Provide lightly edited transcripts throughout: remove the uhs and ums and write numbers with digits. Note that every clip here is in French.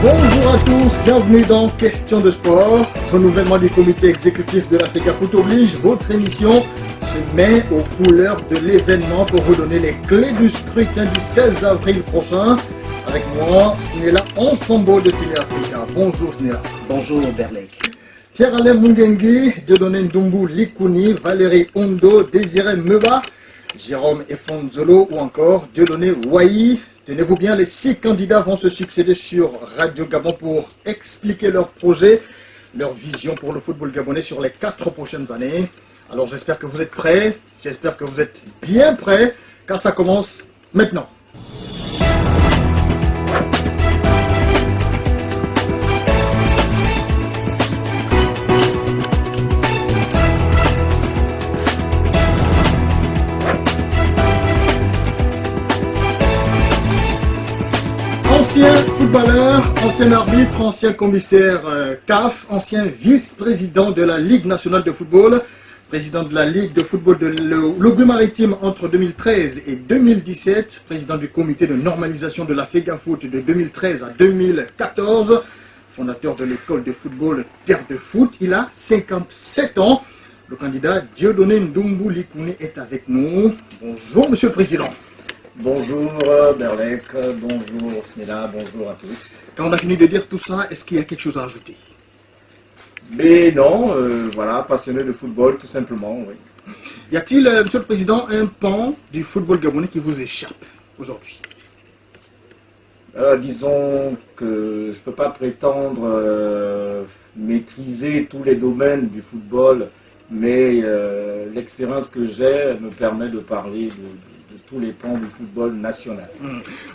Bonjour à tous, bienvenue dans Question de sport. Renouvellement du comité exécutif de la FEGAFOOT oblige. Votre émission se met aux couleurs de l'événement pour vous donner les clés du scrutin du 16 avril prochain. Avec moi, Snella Onstombo de Télé Africa. Bonjour Snella. Bonjour Berlek. Pierre-Alain Mungengi, Dieudonné Ndumbu Likuni, Valérie Ondo, Désiré Meba, Jérôme Efonzolo ou encore Dieudonné Waï. Tenez-vous bien, les 6 candidats vont se succéder sur Radio Gabon pour expliquer leur projet, leur vision pour le football gabonais sur les 4 prochaines années. Alors j'espère que vous êtes prêts, j'espère que vous êtes bien prêts, car ça commence maintenant. Ancien footballeur, ancien arbitre, ancien commissaire CAF, ancien vice-président de la Ligue nationale de football, président de la Ligue de football de l'Obu-Maritime entre 2013 et 2017, président du comité de normalisation de la FEGAFOOT de 2013 à 2014, fondateur de l'école de football Terre de Foot. Il a 57 ans. Le candidat Dieudonné Ndumbu Likuni est avec nous. Bonjour Monsieur le Président. Bonjour Berlek, bonjour Snella, bonjour à tous. Quand on a fini de dire tout ça, est-ce qu'il y a quelque chose à ajouter? Mais non, voilà, passionné de football tout simplement, oui. Y a-t-il, Monsieur le Président, un pan du football gabonais qui vous échappe aujourd'hui? Disons que je ne peux pas prétendre maîtriser tous les domaines du football, mais l'expérience que j'ai me permet de parler de tous les pans du football national.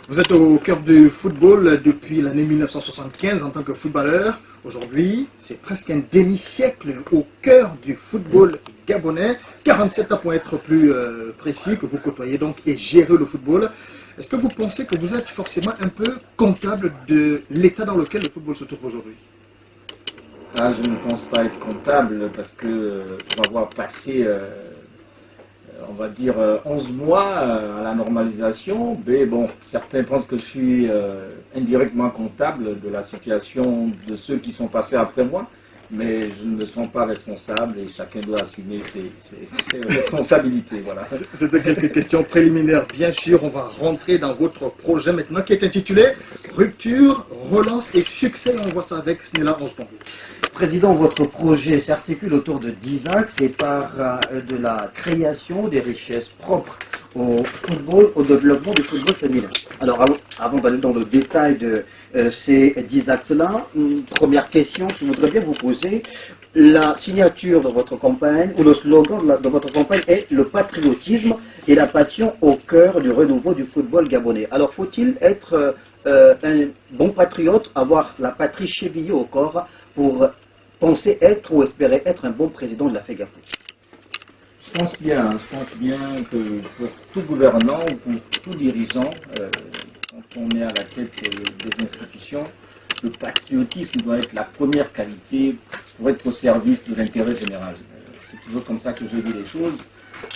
Vous êtes au cœur du football depuis l'année 1975 en tant que footballeur. Aujourd'hui, c'est presque un demi-siècle au cœur du football gabonais. 47 ans pour être plus précis, que vous côtoyez donc et gérez le football. Est-ce que vous pensez que vous êtes forcément un peu comptable de l'état dans lequel le football se trouve aujourd'hui? Ah, je ne pense pas être comptable parce que pour avoir passé on va dire 11 mois à la normalisation, mais bon, certains pensent que je suis indirectement comptable de la situation de ceux qui sont passés après moi, mais je ne me sens pas responsable et chacun doit assumer ses responsabilités. Voilà. C'était quelques questions préliminaires. Bien sûr, on va rentrer dans votre projet maintenant qui est intitulé Rupture, relance et succès. On voit ça avec Snella Onstombo. Président, votre projet s'articule autour de 10 axes et par de la création des richesses propres au football, au développement du football féminin. Alors, avant d'aller dans le détail de ces 10 axes-là, une première question que je voudrais bien vous poser. La signature de votre campagne, ou le slogan de votre campagne est le patriotisme et la passion au cœur du renouveau du football gabonais. Alors, faut-il être un bon patriote, avoir la patrie chevillée au corps pour penser être ou espérer être un bon président de la FEGAFOOT? Je pense bien que pour tout gouvernant ou pour tout dirigeant, quand on est à la tête des institutions, le patriotisme doit être la première qualité pour être au service de l'intérêt général. C'est toujours comme ça que je vis les choses.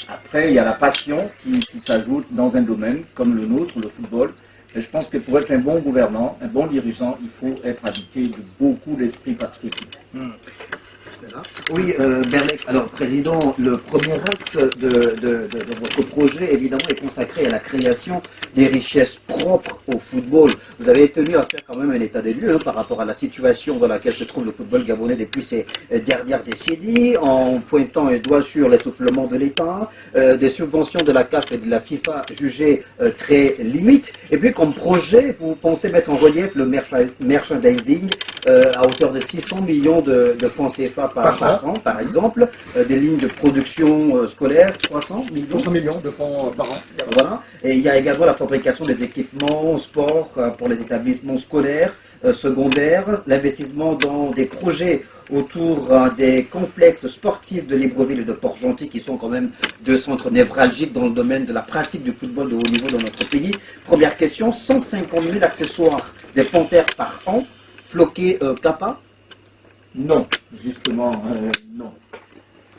Après, il y a la passion qui s'ajoute dans un domaine comme le nôtre, le football. Et je pense que pour être un bon gouvernant, un bon dirigeant, il faut être habité de beaucoup d'esprit patriotique. Oui, Berlek, alors Président, le premier axe de votre projet, évidemment, est consacré à la création des richesses propres au football. Vous avez tenu à faire quand même un état des lieux par rapport à la situation dans laquelle se trouve le football gabonais depuis ces dernières décennies, en pointant un doigt sur l'essoufflement de l'État, des subventions de la CAF et de la FIFA jugées très limites. Et puis, comme projet, vous pensez mettre en relief le merchandising à hauteur de 600 millions de francs CFA par an, par exemple, des lignes de production scolaire, 300 millions de francs par an. Voilà. Et il y a également la fabrication des équipements sport pour les établissements scolaires, secondaires, l'investissement dans des projets autour des complexes sportifs de Libreville et de Port-Gentil, qui sont quand même deux centres névralgiques dans le domaine de la pratique du football de haut niveau dans notre pays. Première question, 150 000 accessoires des Panthères par an, floqués Kappa? Non, justement, non.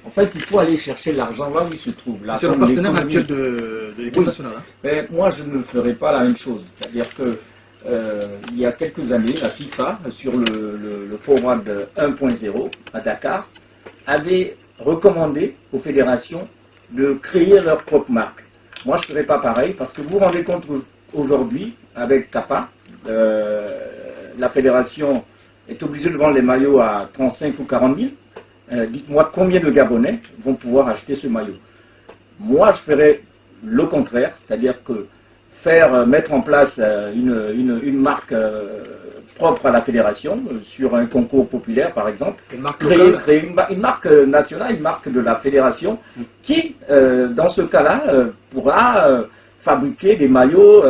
En fait, il faut aller chercher l'argent là où il se trouve. C'est le partenaire actuel de l'équipe nationale. Hein. Mais moi, je ne ferai pas la même chose. C'est-à-dire que il y a quelques années, la FIFA, sur le Forward 1.0 à Dakar, avait recommandé aux fédérations de créer leur propre marque. Moi, je ne ferais pas pareil, parce que vous vous rendez compte aujourd'hui, avec Kappa, la fédération est obligée de vendre les maillots à 35 ou 40 000. Dites-moi combien de Gabonais vont pouvoir acheter ce maillot. Moi, je ferais le contraire, c'est-à-dire que mettre en place une marque propre à la fédération, sur un concours populaire par exemple, créer une marque nationale, une marque de la fédération, qui, dans ce cas-là, pourra fabriquer des maillots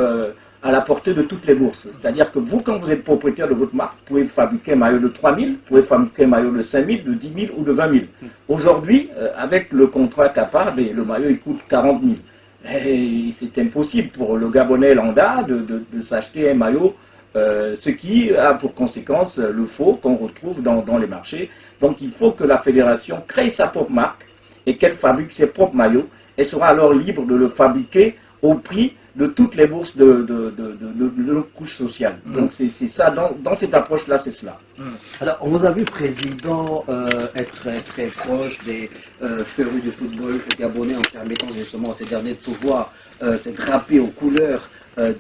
à la portée de toutes les bourses. C'est-à-dire que vous, quand vous êtes propriétaire de votre marque, vous pouvez fabriquer un maillot de 3 000, vous pouvez fabriquer un maillot de 5 000, de 10 000 ou de 20 000. Aujourd'hui, avec le contrat Kappa, le maillot il coûte 40 000. Et c'est impossible pour le Gabonais lambda de s'acheter un maillot, ce qui a pour conséquence le faux qu'on retrouve dans les marchés. Donc il faut que la fédération crée sa propre marque et qu'elle fabrique ses propres maillots. Elle sera alors libre de le fabriquer au prix de toutes les bourses de nos couches sociales. Donc c'est ça, dans cette approche-là, c'est cela. Alors, on vous a vu, Président, être très proche des férus du football gabonais en permettant justement à ces derniers de pouvoir se draper aux couleurs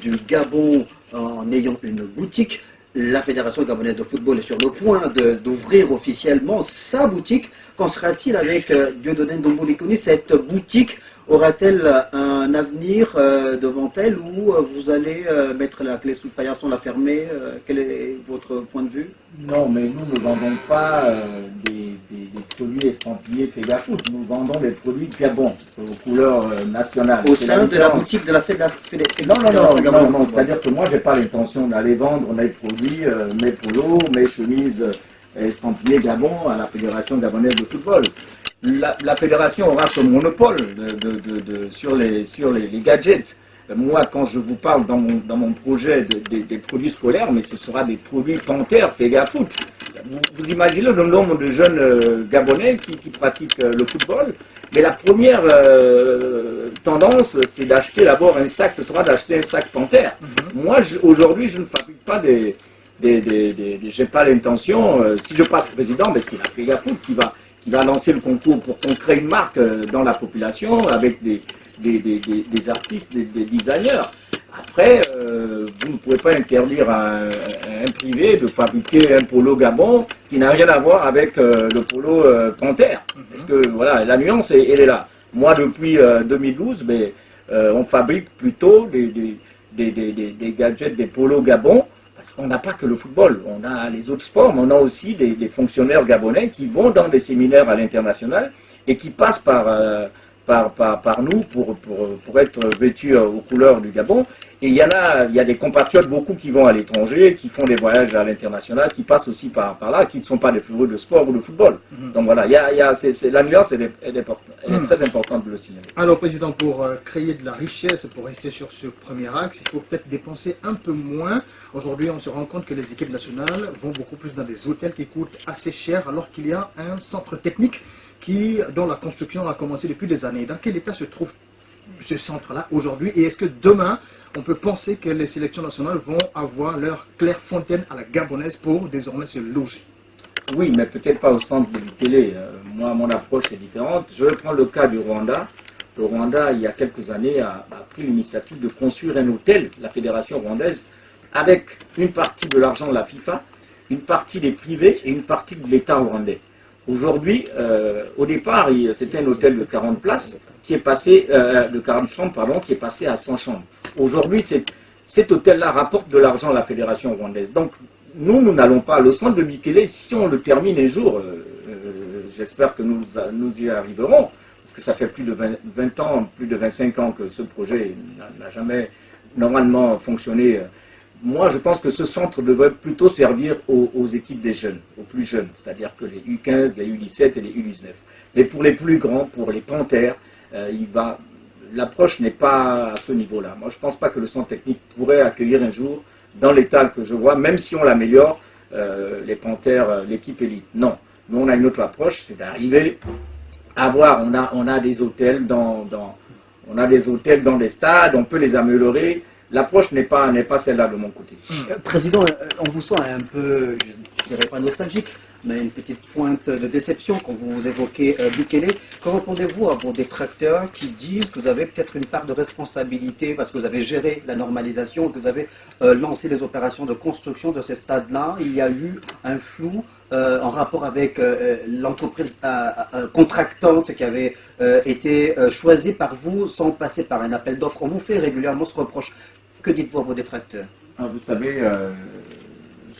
du Gabon en ayant une boutique. La Fédération gabonaise de football est sur le point d'ouvrir officiellement sa boutique. Qu'en sera-t-il avec Dieudonné Ndombo-Likoni? Cette boutique aura-t-elle un avenir devant elle, ou vous allez mettre la clé sous le paillasson, la fermer? Quel est votre point de vue? Non, mais nous ne vendons pas des produits estampillés Fegafoot. Nous vendons des produits Gabon, aux couleurs nationales. Au sein de la boutique de la Fédération Non. C'est-à-dire que moi, je n'ai pas l'intention d'aller vendre mes produits, mes polos, mes chemises estampillées Gabon à la Fédération gabonaise de football. La fédération aura son monopole sur les gadgets. Moi, quand je vous parle dans mon projet des produits scolaires, mais ce sera des produits Panthère, Fegafoot. Vous imaginez le nombre de jeunes Gabonais qui pratiquent le football. Mais la première tendance, c'est d'acheter d'abord un sac, ce sera d'acheter un sac Panthère. Moi, aujourd'hui, je ne fabrique pas j'ai pas l'intention, si je passe président, mais c'est la Fegafoot qui va lancer le concours pour qu'on crée une marque dans la population avec des artistes, des designers. Après, vous ne pouvez pas interdire à un privé de fabriquer un polo Gabon qui n'a rien à voir avec le polo Panthère. Parce que voilà, la nuance, elle est là. Moi, depuis 2012, on fabrique plutôt des gadgets, des polos Gabon, parce qu'on n'a pas que le football, on a les autres sports, mais on a aussi des fonctionnaires gabonais qui vont dans des séminaires à l'international et qui passent par nous pour être vêtus aux couleurs du Gabon. Et il y a des compatriotes, beaucoup qui vont à l'étranger, qui font des voyages à l'international, qui passent aussi par là, qui ne sont pas des férus de sport ou de football. Donc voilà, la nuance, elle est très importante de le signaler. Alors, Président, pour créer de la richesse, pour rester sur ce premier axe, il faut peut-être dépenser un peu moins. Aujourd'hui, on se rend compte que les équipes nationales vont beaucoup plus dans des hôtels qui coûtent assez cher, alors qu'il y a un centre technique dont la construction a commencé depuis des années. Dans quel état se trouve ce centre-là aujourd'hui? Et est-ce que demain, on peut penser que les sélections nationales vont avoir leur Clairefontaine à la gabonaise pour désormais se loger? Oui, mais peut-être pas au centre de télé. Moi, mon approche est différente. Je vais prendre le cas du Rwanda. Le Rwanda, il y a quelques années, a pris l'initiative de construire un hôtel, la fédération rwandaise, avec une partie de l'argent de la FIFA, une partie des privés et une partie de l'État rwandais. Aujourd'hui, au départ, c'était un hôtel de 40 places, qui est passé, de 40 chambres, pardon, qui est passé à 100 chambres. Aujourd'hui, cet hôtel-là rapporte de l'argent à la fédération rwandaise. Donc, nous n'allons pas. Le centre de Bikele, si on le termine un jour, j'espère que nous y arriverons, parce que ça fait plus de 20 ans, plus de 25 ans que ce projet n'a jamais normalement fonctionné. Moi, je pense que ce centre devrait plutôt servir aux équipes des jeunes, aux plus jeunes, c'est-à-dire que les U15, les U17 et les U19. Mais pour les plus grands, pour les Panthères, l'approche n'est pas à ce niveau-là. Moi, je ne pense pas que le centre technique pourrait accueillir un jour, dans l'état que je vois, même si on l'améliore, les Panthères, l'équipe élite. Non. Nous, on a une autre approche, c'est d'arriver à voir, on a des hôtels on a des hôtels dans des stades, on peut les améliorer. l'approche n'est pas celle-là de mon côté. Président, on vous sent un peu, je ne dirais pas nostalgique, mais une petite pointe de déception quand vous évoquez Bikele. Qu'en répondez-vous à vos détracteurs qui disent que vous avez peut-être une part de responsabilité parce que vous avez géré la normalisation, que vous avez lancé les opérations de construction de ces stades-là? Il y a eu un flou en rapport avec l'entreprise contractante qui avait été choisie par vous sans passer par un appel d'offres. On vous fait régulièrement ce reproche. Que dites-vous à vos détracteurs? Vous savez,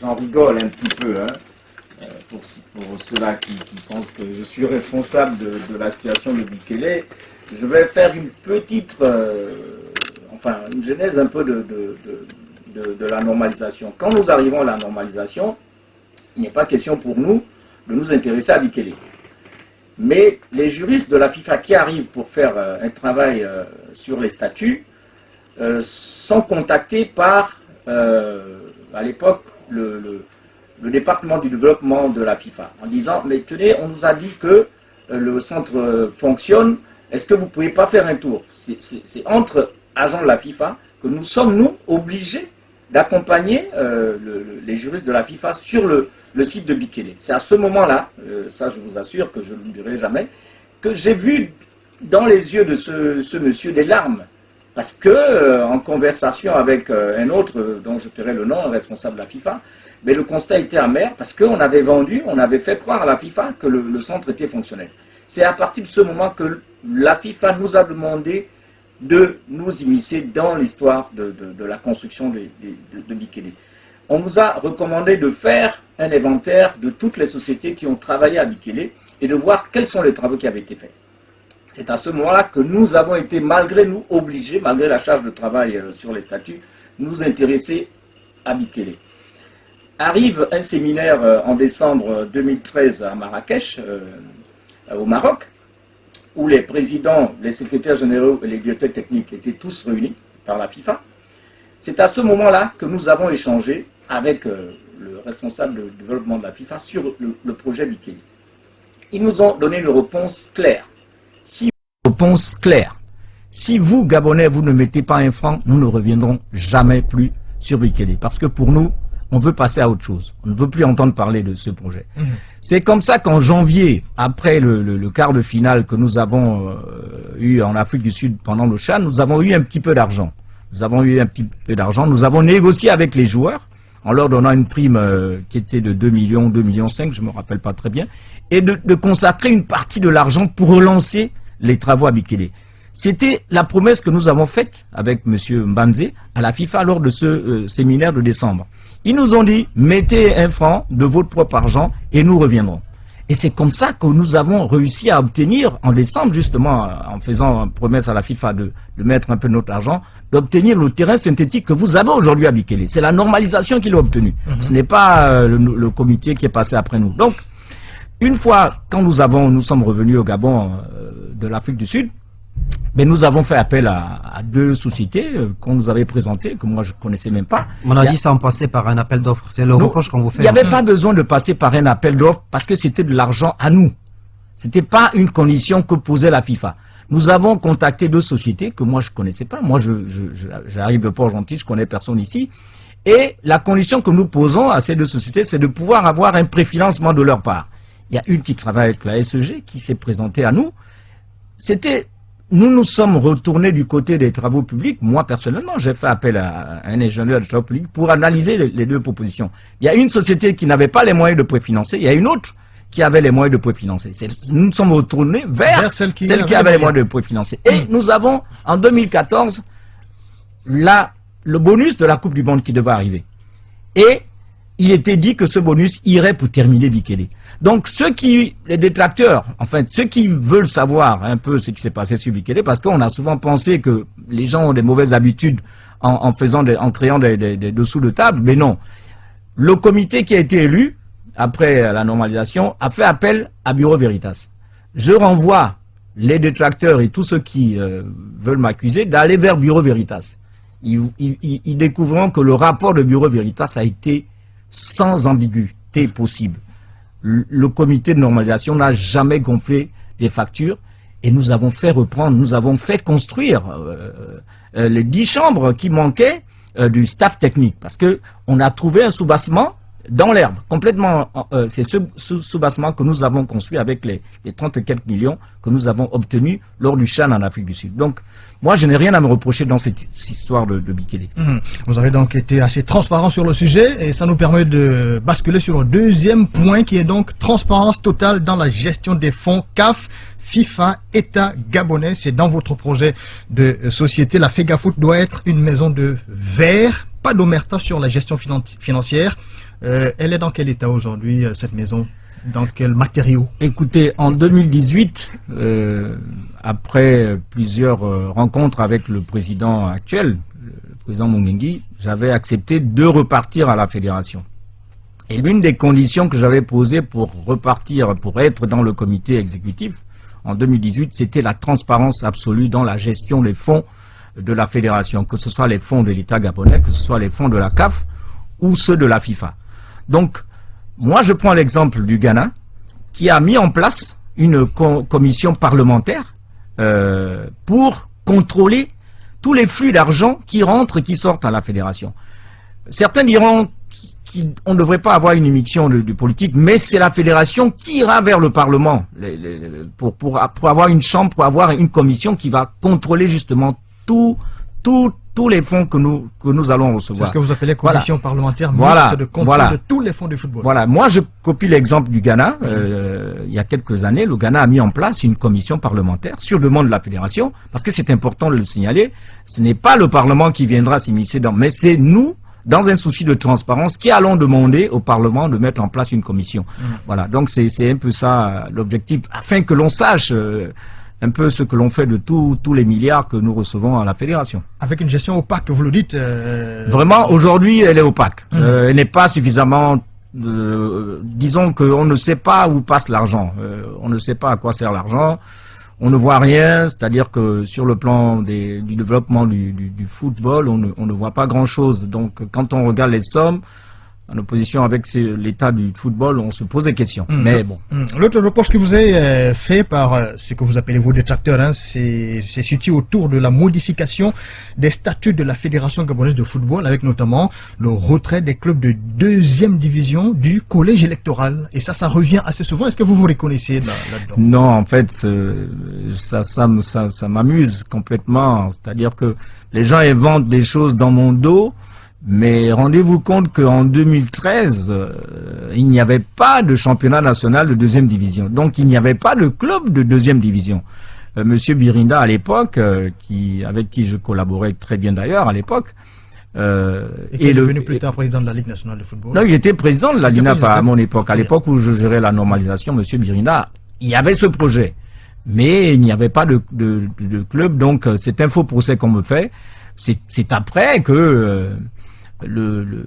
j'en rigole un petit peu, hein. Pour ceux-là qui pensent que je suis responsable de la situation de Bikele, je vais faire une petite, une genèse un peu de la normalisation. Quand nous arrivons à la normalisation, il n'est pas question pour nous de nous intéresser à Bikele. Mais les juristes de la FIFA qui arrivent pour faire un travail sur les statuts sont contactés par, à l'époque, le département du développement de la FIFA, en disant, mais tenez, on nous a dit que le centre fonctionne, est-ce que vous ne pouvez pas faire un tour? C'est entre agents de la FIFA que nous sommes, nous, obligés d'accompagner les juristes de la FIFA sur le site de Bikele. C'est à ce moment-là, ça je vous assure que je ne l'oublierai jamais, que j'ai vu dans les yeux de ce monsieur des larmes. Parce que, en conversation avec un autre, dont je tairai le nom, un responsable de la FIFA, mais le constat était amer parce qu'on avait on avait fait croire à la FIFA que le centre était fonctionnel. C'est à partir de ce moment que la FIFA nous a demandé de nous immiscer dans l'histoire de la construction de Bikele. On nous a recommandé de faire un inventaire de toutes les sociétés qui ont travaillé à Bikele et de voir quels sont les travaux qui avaient été faits. C'est à ce moment-là que nous avons été, malgré nous, obligés, malgré la charge de travail sur les statuts, nous intéresser à Bikele. Arrive un séminaire en décembre 2013 à Marrakech, au Maroc, où les présidents, les secrétaires généraux et les directeurs techniques étaient tous réunis par la FIFA. C'est à ce moment-là que nous avons échangé avec le responsable de développement de la FIFA sur le projet Bikele. Ils nous ont donné une réponse claire. Si vous, Gabonais, vous ne mettez pas un franc, nous ne reviendrons jamais plus sur Bikele. Parce que pour nous, on veut passer à autre chose. On ne veut plus entendre parler de ce projet. C'est comme ça qu'en janvier, après le quart de finale que nous avons eu en Afrique du Sud pendant le CHAN, nous avons eu un petit peu d'argent. Nous avons négocié avec les joueurs en leur donnant une prime qui était de 2 millions, 2,5 millions, je ne me rappelle pas très bien, et de consacrer une partie de l'argent pour relancer les travaux à Bikele. C'était la promesse que nous avons faite avec M. Mbanze à la FIFA lors de ce séminaire de décembre. Ils nous ont dit, mettez un franc de votre propre argent et nous reviendrons. Et c'est comme ça que nous avons réussi à obtenir, en décembre justement, en faisant promesse à la FIFA de mettre un peu notre argent, d'obtenir le terrain synthétique que vous avez aujourd'hui à Bikele. C'est la normalisation qu'il a obtenue. Ce n'est pas le comité qui est passé après nous. Donc, une fois, quand nous sommes revenus au Gabon de l'Afrique du Sud, mais nous avons fait appel à deux sociétés qu'on nous avait présentées, que moi je ne connaissais même pas. On a dit sans passer par un appel d'offres. C'est le reproche qu'on vous fait. Il n'y avait pas besoin de passer par un appel d'offres parce que c'était de l'argent à nous. Ce n'était pas une condition que posait la FIFA. Nous avons contacté deux sociétés que moi je ne connaissais pas. Moi j'arrive de Port-Gentil, je ne connais personne ici. Et la condition que nous posons à ces deux sociétés, c'est de pouvoir avoir un préfinancement de leur part. Il y a une qui travaille avec la SEG qui s'est présentée à nous. Nous nous sommes retournés du côté des travaux publics. Moi, personnellement, j'ai fait appel à un ingénieur de travaux publics pour analyser les deux propositions. Il y a une société qui n'avait pas les moyens de préfinancer. Il y a une autre qui avait les moyens de préfinancer. Nous nous sommes retournés vers celle qui avait les moyens de préfinancer. Et nous avons, en 2014, le bonus de la Coupe du Monde qui devait arriver. Et il était dit que ce bonus irait pour terminer Bikele. Donc les détracteurs, enfin ceux qui veulent savoir un peu ce qui s'est passé sur Bikele, parce qu'on a souvent pensé que les gens ont des mauvaises habitudes en créant des dessous de table, mais non. Le comité qui a été élu, après la normalisation, a fait appel à Bureau Veritas. Je renvoie les détracteurs et tous ceux qui veulent m'accuser d'aller vers Bureau Veritas. Ils découvriront que le rapport de Bureau Veritas a été sans ambiguïté possible. Le comité de normalisation n'a jamais gonflé les factures et nous avons fait reprendre, nous avons fait construire les 10 chambres qui manquaient du staff technique, parce que on a trouvé un soubassement dans l'herbe, complètement. C'est ce soubassement que nous avons construit avec les 30 et quelques millions que nous avons obtenus lors du CHAN en Afrique du Sud. Donc, moi, je n'ai rien à me reprocher dans cette histoire de Bikele. Vous avez donc été assez transparent sur le sujet et ça nous permet de basculer sur le deuxième point qui est donc transparence totale dans la gestion des fonds CAF, FIFA, État gabonais. C'est dans votre projet de société. La FEGAFOOT doit être une maison de verre, pas d'omerta sur la gestion financière. Elle est dans quel état aujourd'hui, cette maison? Dans quels matériaux? Écoutez, en 2018, après plusieurs rencontres avec le président actuel, le président Mungengi, j'avais accepté de repartir à la fédération. Et l'une des conditions que j'avais posées pour repartir, pour être dans le comité exécutif, en 2018, c'était la transparence absolue dans la gestion des fonds de la fédération, que ce soit les fonds de l'État gabonais, que ce soit les fonds de la CAF ou ceux de la FIFA. Donc, moi, je prends l'exemple du Ghana, qui a mis en place une commission parlementaire pour contrôler tous les flux d'argent qui rentrent et qui sortent à la fédération. Certains diront qu'on ne devrait pas avoir une émission de politique, mais c'est la fédération qui ira vers le Parlement pour avoir une chambre, pour avoir une commission qui va contrôler justement tous les fonds que nous allons recevoir. C'est ce que vous appelez commission parlementaire mixte de contrôle de tous les fonds du football. Voilà, moi je copie l'exemple du Ghana. Il y a quelques années, le Ghana a mis en place une commission parlementaire sur demande de la fédération, parce que c'est important de le signaler. Ce n'est pas le Parlement qui viendra s'immiscer dans, mais c'est nous, dans un souci de transparence, qui allons demander au Parlement de mettre en place une commission. Voilà, donc c'est un peu ça l'objectif, afin que l'on sache un peu ce que l'on fait de tous les milliards que nous recevons à la fédération. Avec une gestion opaque, vous le dites. Vraiment, aujourd'hui, elle est opaque. Elle n'est pas suffisamment... disons qu'on ne sait pas où passe l'argent. On ne sait pas à quoi sert l'argent. On ne voit rien, c'est-à-dire que sur le plan du développement du football, on ne voit pas grand-chose. Donc, quand on regarde les sommes, en opposition avec l'état du football, on se pose des questions. Mais bon. L'autre reproche qui vous est fait par ce que vous appelez vos détracteurs, hein, c'est situé autour de la modification des statuts de la Fédération gabonaise de football, avec notamment le retrait des clubs de deuxième division du collège électoral. Et ça revient assez souvent. Est-ce que vous vous reconnaissez là-dedans? Non, en fait, ça m'amuse complètement. C'est-à-dire que les gens inventent des choses dans mon dos. Mais rendez-vous compte qu'en 2013, il n'y avait pas de championnat national de deuxième division. Donc, il n'y avait pas de club de deuxième division. Monsieur Birinda, à l'époque, avec qui je collaborais très bien d'ailleurs, à l'époque... et qui est devenu plus tard président de la Ligue nationale de football. Non, il était président de la LINAF à mon époque. À l'époque où je gérais la normalisation, Monsieur Birinda, il y avait ce projet. Mais il n'y avait pas de club, donc c'est un faux procès qu'on me fait. C'est après que... Le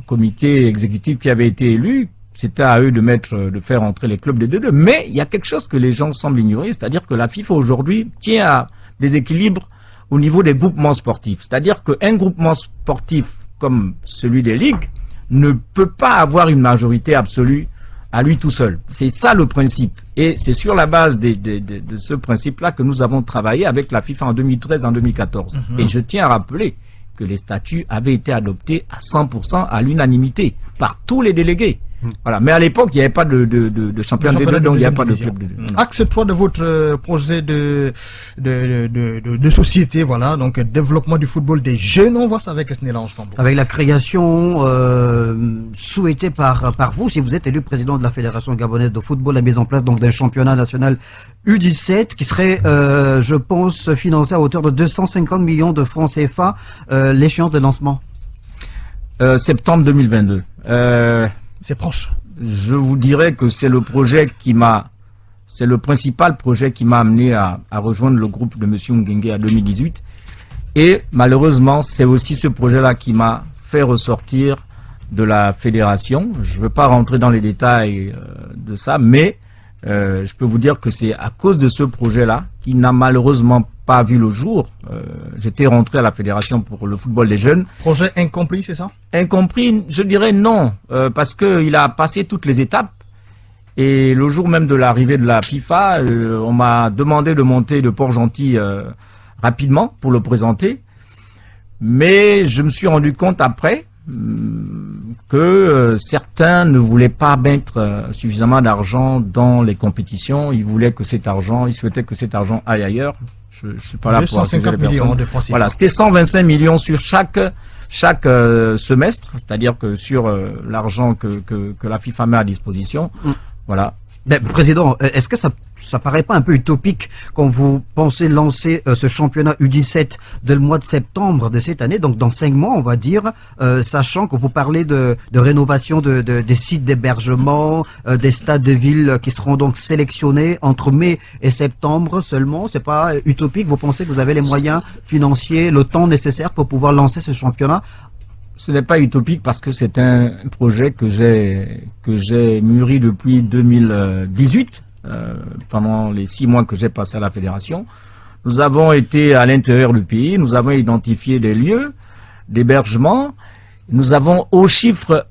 comité exécutif qui avait été élu, c'était à eux de faire entrer les clubs des 2-2. Mais il y a quelque chose que les gens semblent ignorer, c'est-à-dire que la FIFA aujourd'hui tient à des équilibres au niveau des groupements sportifs. C'est-à-dire qu'un groupement sportif comme celui des ligues ne peut pas avoir une majorité absolue à lui tout seul. C'est ça le principe. Et c'est sur la base de ce principe-là que nous avons travaillé avec la FIFA en 2013 et en 2014. Et je tiens à rappeler que les statuts avaient été adoptés à 100% à l'unanimité par tous les délégués. Voilà. Mais à l'époque, il n'y avait pas de championnat de 2, donc il n'y a pas de club de 2. Axe 3 de votre projet de société, voilà, donc développement du football des jeunes, on voit ça avec Esnela Ange-Pambo. Avec la création souhaitée par vous, si vous êtes élu président de la Fédération gabonaise de football, la mise en place donc d'un championnat national U17 qui serait, je pense, financé à hauteur de 250 millions de francs CFA, l'échéance de lancement. Septembre 2022. C'est proche. Je vous dirais que c'est le principal projet qui m'a amené à rejoindre le groupe de M. Mungengi en 2018. Et malheureusement, c'est aussi ce projet-là qui m'a fait ressortir de la fédération. Je ne veux pas rentrer dans les détails de ça, mais je peux vous dire que c'est à cause de ce projet-là qui n'a malheureusement pas vu le jour. J'étais rentré à la fédération pour le football des jeunes. Projet incompris, c'est ça? Incompris, je dirais non, parce qu'il a passé toutes les étapes Et le jour même de l'arrivée de la FIFA, on m'a demandé de monter de Port-Gentil rapidement pour le présenter. Mais je me suis rendu compte après que certains ne voulaient pas mettre suffisamment d'argent dans les compétitions. Ils souhaitaient que cet argent aille ailleurs. Je suis pas là pour accuser les personnes. De francs CFA. Voilà, c'était 125 millions sur chaque semestre, c'est-à-dire que sur l'argent que la FIFA met à disposition. Voilà. Ben, Président, est-ce que ça paraît pas un peu utopique quand vous pensez lancer ce championnat U17 dès le mois de septembre de cette année, donc dans 5 mois, on va dire, sachant que vous parlez de rénovation des sites d'hébergement, des stades de ville qui seront donc sélectionnés entre mai et septembre seulement. C'est pas utopique? Vous pensez que vous avez les moyens financiers, le temps nécessaire pour pouvoir lancer ce championnat? Ce n'est pas utopique parce que c'est un projet que j'ai mûri depuis 2018, pendant les 6 mois que j'ai passé à la fédération. Nous avons été à l'intérieur du pays, nous avons identifié des lieux d'hébergement, nous avons au chiffre,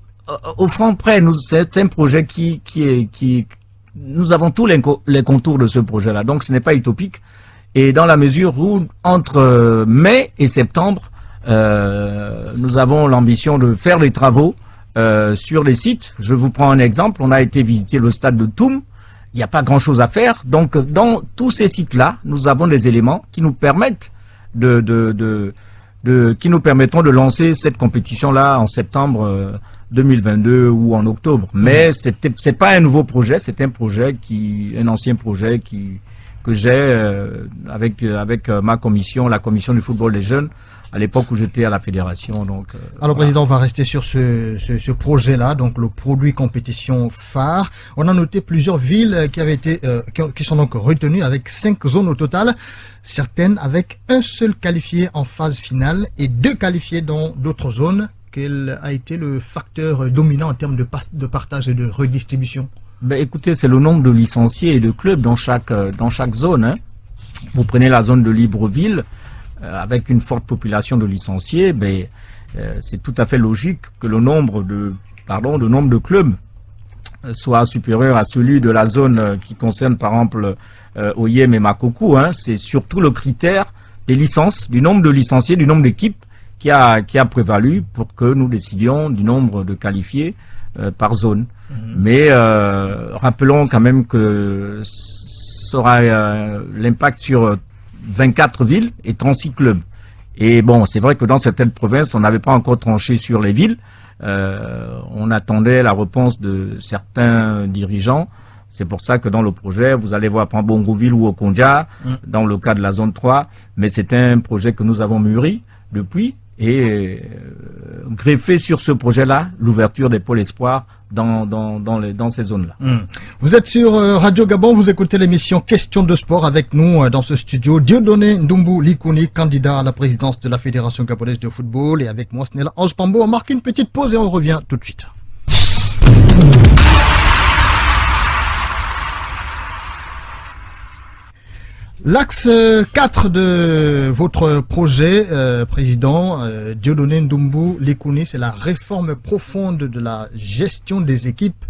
au franc près, c'est un projet nous avons tous les contours de ce projet-là, donc ce n'est pas utopique. Et dans la mesure où, entre mai et septembre, nous avons l'ambition de faire des travaux sur les sites. Je vous prends un exemple. On a été visiter le stade de Toum. Il n'y a pas grand-chose à faire. Donc, dans tous ces sites-là, nous avons des éléments qui nous permettent qui nous permettront de lancer cette compétition-là en septembre 2022 ou en octobre. Mais c'est pas un nouveau projet. C'est un projet un ancien projet que j'ai avec ma commission, la commission du football des jeunes, à l'époque où j'étais à la fédération. Donc, alors, Président, on va rester sur ce projet-là, donc le produit compétition phare. On a noté plusieurs villes qui sont donc retenues avec 5 zones au total, certaines avec un seul qualifié en phase finale et 2 qualifiés dans d'autres zones. Quel a été le facteur dominant en termes de partage et de redistribution? Ben, écoutez, c'est le nombre de licenciés et de clubs dans chaque zone. Hein. Vous prenez la zone de Libreville, avec une forte population de licenciés, ben, c'est tout à fait logique que le nombre de clubs soit supérieur à celui de la zone qui concerne par exemple Oyem et Makoko. Hein. C'est surtout le critère des licences, du nombre de licenciés, du nombre d'équipes qui a prévalu pour que nous décidions du nombre de qualifiés par zone. Mais rappelons quand même que ça aura l'impact sur 24 villes et 36 clubs. Et bon, c'est vrai que dans certaines provinces, on n'avait pas encore tranché sur les villes. On attendait la réponse de certains dirigeants. C'est pour ça que dans le projet, vous allez voir Pambongouville ou Okonja, dans le cas de la zone 3. Mais c'est un projet que nous avons mûri depuis. Et greffé sur ce projet-là, l'ouverture des pôles espoirs dans ces zones-là. Vous êtes sur Radio Gabon, vous écoutez l'émission Questions de sport avec nous dans ce studio. Dieudonné Ndumbu Likuni, candidat à la présidence de la Fédération gabonaise de football. Et avec moi, Snella Ange Pambo. On marque une petite pause et on revient tout de suite. L'axe 4 de votre projet, Président Dieudonné Ndumbu Likuni, c'est la réforme profonde de la gestion des équipes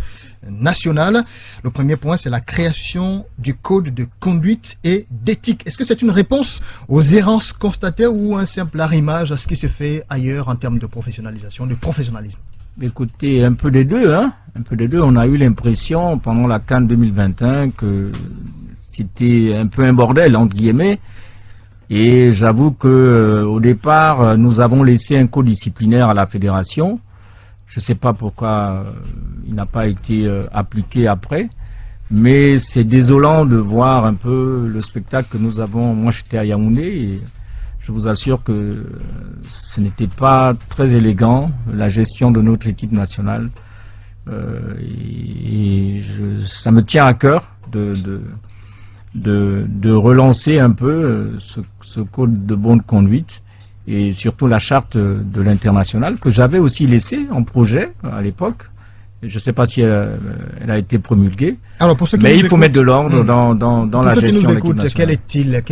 nationales. Le premier point, c'est la création du code de conduite et d'éthique. Est-ce que c'est une réponse aux errances constatées ou un simple arrimage à ce qui se fait ailleurs en termes de professionnalisation, de professionnalisme? Écoutez, un peu des deux, hein. Un peu des deux. On a eu l'impression pendant la CAN 2021 que c'était un peu un bordel, entre guillemets. Et j'avoue que au départ, nous avons laissé un code disciplinaire à la fédération. Je ne sais pas pourquoi il n'a pas été appliqué après. Mais c'est désolant de voir un peu le spectacle que nous avons. Moi, j'étais à Yaoundé et je vous assure que ce n'était pas très élégant, la gestion de notre équipe nationale. Ça me tient à cœur de relancer un peu ce code de bonne conduite et surtout la charte de l'international que j'avais aussi laissé en projet à l'époque Je ne sais pas si elle a été promulguée. Alors pour ceux qui mais nous il faut écoutent, mettre de l'ordre dans la gestion de l'équipe quel nationale. est-il?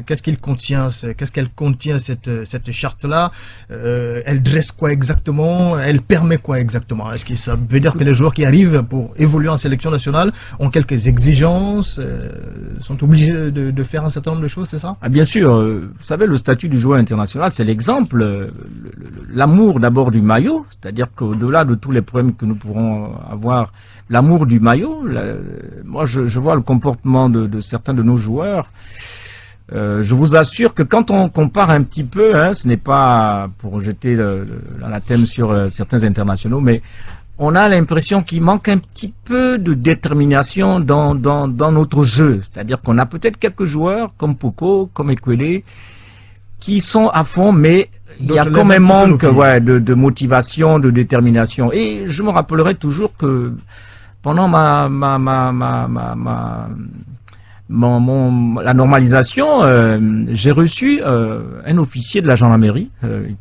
Qu'est-ce qu'il contient? Qu'est-ce qu'elle contient cette charte-là? Elle dresse quoi exactement? Elle permet quoi exactement? Est-ce que ça veut dire que les joueurs qui arrivent pour évoluer en sélection nationale ont quelques exigences, sont obligés de faire un certain nombre de choses, c'est ça? Ah, bien sûr, vous savez, le statut du joueur international, c'est l'exemple, l'amour d'abord du maillot, c'est-à-dire qu'au-delà de tous les problèmes que nous pourrons avoir, l'amour du maillot, moi je vois le comportement de certains de nos joueurs. Je vous assure que quand on compare un petit peu, ce n'est pas pour jeter l'anathème sur certains internationaux, mais on a l'impression qu'il manque un petit peu de détermination dans notre jeu. C'est-à-dire qu'on a peut-être quelques joueurs comme Poko, comme Ekwele, qui sont à fond, mais il y a comme un manque de motivation, de détermination. Et je me rappellerai toujours que pendant la normalisation, j'ai reçu un officier de la gendarmerie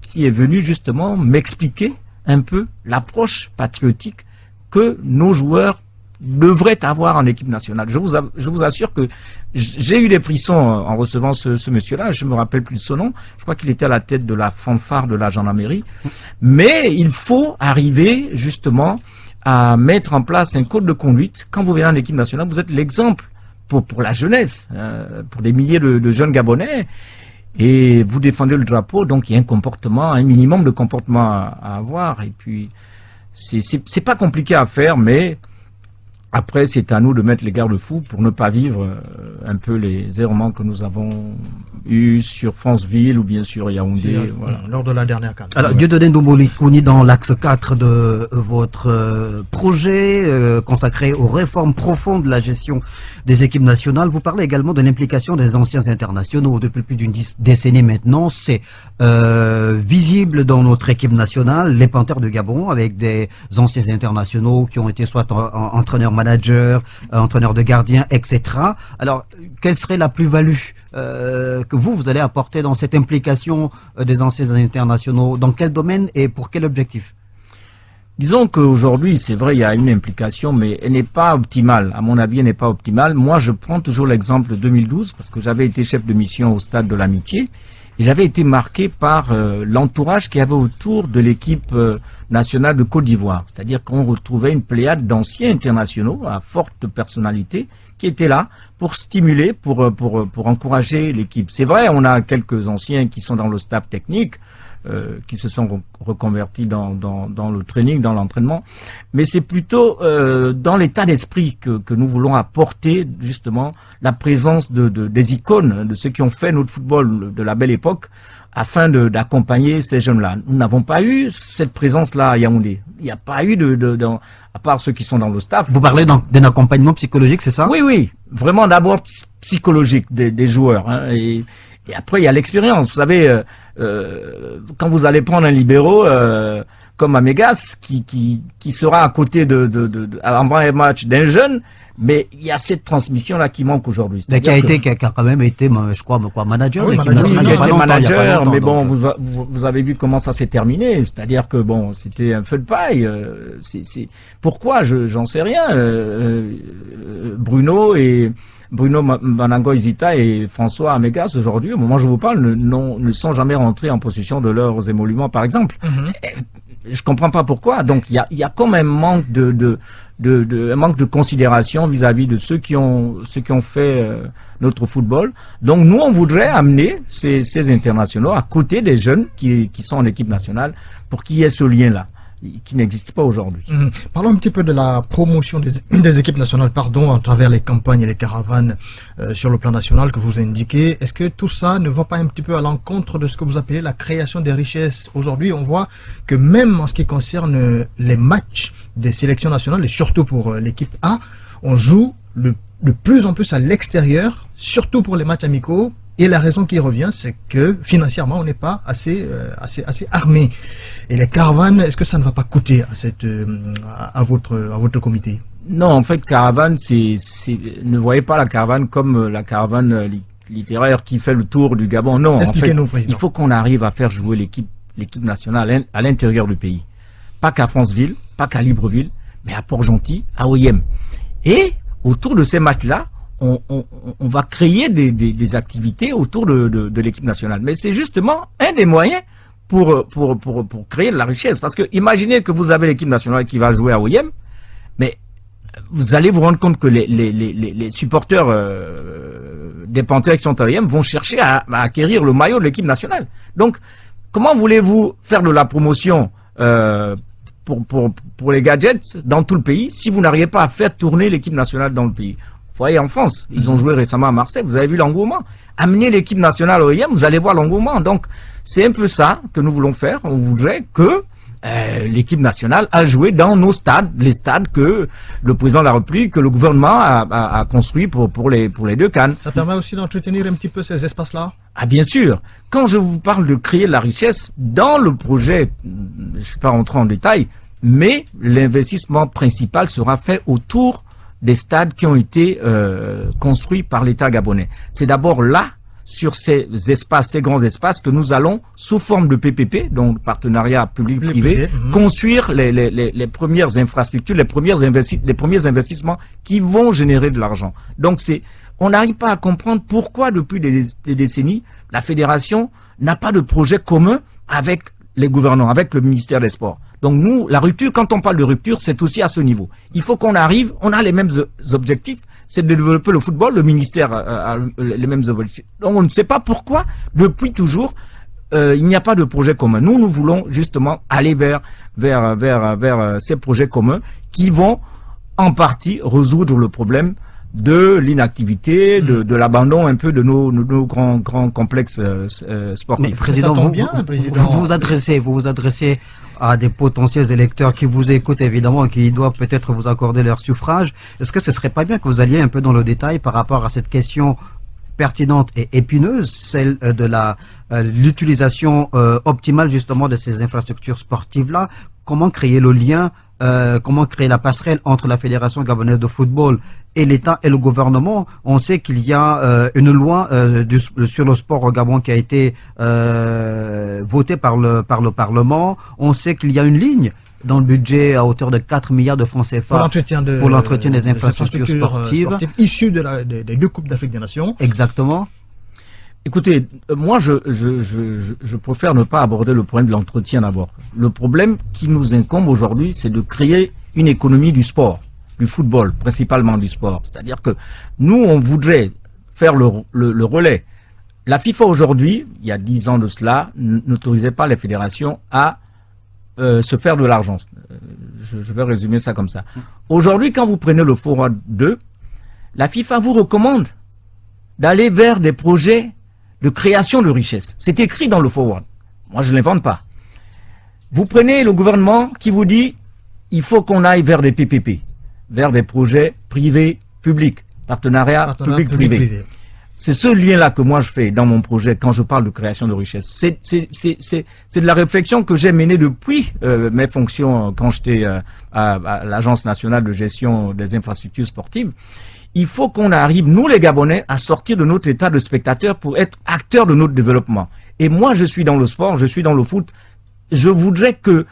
qui est venu justement m'expliquer un peu l'approche patriotique que nos joueurs devraient avoir en équipe nationale. Je vous assure que j'ai eu des frissons en recevant ce monsieur-là. Je me rappelle plus de son nom. Je crois qu'il était à la tête de la fanfare de la gendarmerie. Mais il faut arriver justement à mettre en place un code de conduite. Quand vous venez en équipe nationale, vous êtes l'exemple pour la jeunesse, pour des milliers de jeunes Gabonais. Et vous défendez le drapeau, donc il y a un comportement, un minimum de comportement à avoir. Et puis, c'est pas compliqué à faire, mais après, c'est à nous de mettre les garde-fous pour ne pas vivre un peu les errements que nous avons eus sur Franceville ou bien sur Yaoundé. Voilà. Lors de la dernière CAN. Alors, Dieudonné Ndomboli-Kouni, dans l'axe 4 de votre projet consacré aux réformes profondes de la gestion des équipes nationales, vous parlez également de l'implication des anciens internationaux. Depuis plus d'une décennie maintenant, c'est visible dans notre équipe nationale, les Panthères de Gabon, avec des anciens internationaux qui ont été soit entraîneurs manager, entraîneur de gardien, etc. Alors, quelle serait la plus-value que vous allez apporter dans cette implication des anciens internationaux? Dans quel domaine et pour quel objectif? Disons qu'aujourd'hui, c'est vrai, il y a une implication, mais elle n'est pas optimale. À mon avis, elle n'est pas optimale. Moi, je prends toujours l'exemple de 2012, parce que j'avais été chef de mission au Stade de l'Amitié, et j'avais été marqué par l'entourage qu'il y avait autour de l'équipe nationale de Côte d'Ivoire. C'est-à-dire qu'on retrouvait une pléiade d'anciens internationaux à forte personnalité qui étaient là pour stimuler, pour encourager l'équipe. C'est vrai, on a quelques anciens qui sont dans le staff technique, qui se sont reconvertis dans le training, dans l'entraînement, mais c'est plutôt dans l'état d'esprit que nous voulons apporter justement la présence des icônes, de ceux qui ont fait notre football de la belle époque, afin d'accompagner ces jeunes-là. Nous n'avons pas eu cette présence-là à Yaoundé. Il n'y a pas eu à part ceux qui sont dans le staff. Vous parlez d'un accompagnement psychologique, c'est ça? Oui, vraiment d'abord psychologique des joueurs, hein, et après, il y a l'expérience. Vous savez, quand vous allez prendre un libéro comme Amégas, qui sera à côté avant un match d'un jeune, mais il y a cette transmission-là qui manque aujourd'hui. Qui a quand même été, je crois, manager. Oui, il a été manager, mais bon, vous avez vu comment ça s'est terminé. C'est-à-dire que bon, c'était un feu de paille. Pourquoi? J'en sais rien. Bruno Banango Izita et François Amégas, aujourd'hui, au moment où je vous parle, ne sont jamais rentrés en possession de leurs émoluments, par exemple. Je comprends pas pourquoi. Donc, il y a comme un manque un manque de considération vis-à-vis de ceux qui ont fait notre football. Donc, nous, on voudrait amener ces internationaux à côté des jeunes qui sont en équipe nationale pour qu'il y ait ce lien-là, qui n'existe pas aujourd'hui. Parlons un petit peu de la promotion des équipes nationales, à travers les campagnes et les caravanes sur le plan national que vous indiquez. Est-ce que tout ça ne va pas un petit peu à l'encontre de ce que vous appelez la création des richesses? Aujourd'hui, on voit que même en ce qui concerne les matchs des sélections nationales, et surtout pour l'équipe A, on joue de plus en plus à l'extérieur, surtout pour les matchs amicaux. Et la raison qui revient, c'est que financièrement, on n'est pas assez armé. Et les caravanes, est-ce que ça ne va pas coûter à votre comité? Non, en fait, caravane, ne voyez pas la caravane comme la caravane littéraire qui fait le tour du Gabon. Non, expliquez-nous, en fait, président. Il faut qu'on arrive à faire jouer l'équipe nationale à l'intérieur du pays. Pas qu'à Franceville, pas qu'à Libreville, mais à Port-Gentil, à OIM. Et autour de ces matchs-là, on va créer des activités autour de l'équipe nationale. Mais c'est justement un des moyens pour créer de la richesse. Parce que imaginez que vous avez l'équipe nationale qui va jouer à OIM, mais vous allez vous rendre compte que les supporters des Panthères qui sont à OIM vont chercher à acquérir le maillot de l'équipe nationale. Donc, comment voulez-vous faire de la promotion pour les gadgets dans tout le pays si vous n'arrivez pas à faire tourner l'équipe nationale dans le pays? Vous voyez, en France, ils ont joué récemment à Marseille, vous avez vu l'engouement. Amenez l'équipe nationale au OIM, vous allez voir l'engouement. Donc, c'est un peu ça que nous voulons faire. On voudrait que l'équipe nationale a joué dans nos stades, les stades que le président de la République, que le gouvernement a construit pour les deux CAN. Ça permet aussi d'entretenir un petit peu ces espaces-là? Ah, bien sûr. Quand je vous parle de créer de la richesse, dans le projet, je ne suis pas rentré en détail, mais l'investissement principal sera fait autour des stades qui ont été construits par l'État gabonais. C'est d'abord là, sur ces espaces, ces grands espaces, que nous allons, sous forme de PPP, donc partenariat public-privé, construire les premières infrastructures, les premiers investissements qui vont générer de l'argent. Donc on n'arrive pas à comprendre pourquoi depuis des décennies, la fédération n'a pas de projet commun avec les gouvernants, avec le ministère des Sports. Donc nous, la rupture, quand on parle de rupture, c'est aussi à ce niveau. Il faut qu'on arrive, on a les mêmes objectifs, c'est de développer le football, le ministère a les mêmes objectifs. Donc on ne sait pas pourquoi, depuis toujours, il n'y a pas de projet commun. Nous voulons justement aller vers ces projets communs qui vont en partie résoudre le problème de l'inactivité, de l'abandon un peu de nos grands complexes sportifs. Mais président, vous vous adressez à des potentiels électeurs qui vous écoutent évidemment, qui doivent peut-être vous accorder leur suffrage. Est-ce que ce serait pas bien que vous alliez un peu dans le détail par rapport à cette question pertinente et épineuse, celle de l'utilisation optimale justement de ces infrastructures sportives-là? Comment créer le lien, comment créer la passerelle entre la Fédération gabonaise de football et l'État et le gouvernement? On sait qu'il y a une loi sur le sport au Gabon qui a été votée par le Parlement. On sait qu'il y a une ligne dans le budget à hauteur de 4 milliards de francs CFA pour l'entretien des infrastructures sportives issues des deux Coupes d'Afrique des Nations. Exactement. Écoutez, moi je préfère ne pas aborder le problème de l'entretien d'abord. Le problème qui nous incombe aujourd'hui, c'est de créer une économie du sport, du football, principalement du sport. C'est-à-dire que nous, on voudrait faire le relais. La FIFA aujourd'hui, il y a 10 ans de cela, n'autorisait pas les fédérations à se faire de l'argent. Je vais résumer ça comme ça. Aujourd'hui, quand vous prenez le Forward 2, la FIFA vous recommande d'aller vers des projets de création de richesse. C'est écrit dans le Forward. Moi, je ne l'invente pas. Vous prenez le gouvernement qui vous dit il faut qu'on aille vers des PPP, vers des projets privés, publics, partenariat public-privé. C'est ce lien-là que moi je fais dans mon projet quand je parle de création de richesse. C'est de la réflexion que j'ai menée depuis mes fonctions quand j'étais à l'Agence nationale de gestion des infrastructures sportives. Il faut qu'on arrive, nous les Gabonais, à sortir de notre état de spectateur pour être acteurs de notre développement. Et moi, je suis dans le sport, je suis dans le foot. Je voudrais que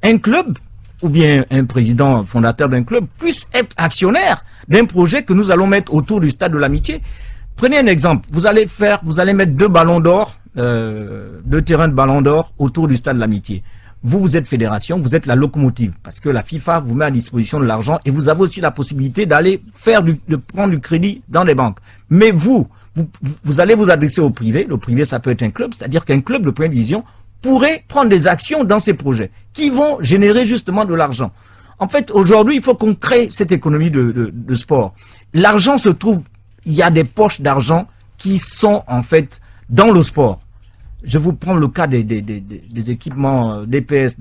un club, ou bien un président fondateur d'un club, puisse être actionnaire d'un projet que nous allons mettre autour du stade de l'Amitié. Prenez un exemple. Vous allez mettre 2 ballons d'or, 2 terrains de ballons d'or autour du stade de l'Amitié. Vous êtes fédération, vous êtes la locomotive, parce que la FIFA vous met à disposition de l'argent et vous avez aussi la possibilité d'aller de prendre du crédit dans les banques. Mais vous allez vous adresser au privé. Le privé, ça peut être un club, c'est-à-dire qu'un club de première division pourrait prendre des actions dans ces projets qui vont générer justement de l'argent. En fait, aujourd'hui, il faut qu'on crée cette économie de sport. L'argent se trouve, il y a des poches d'argent qui sont en fait dans le sport. Je vous prends le cas des équipements DPS,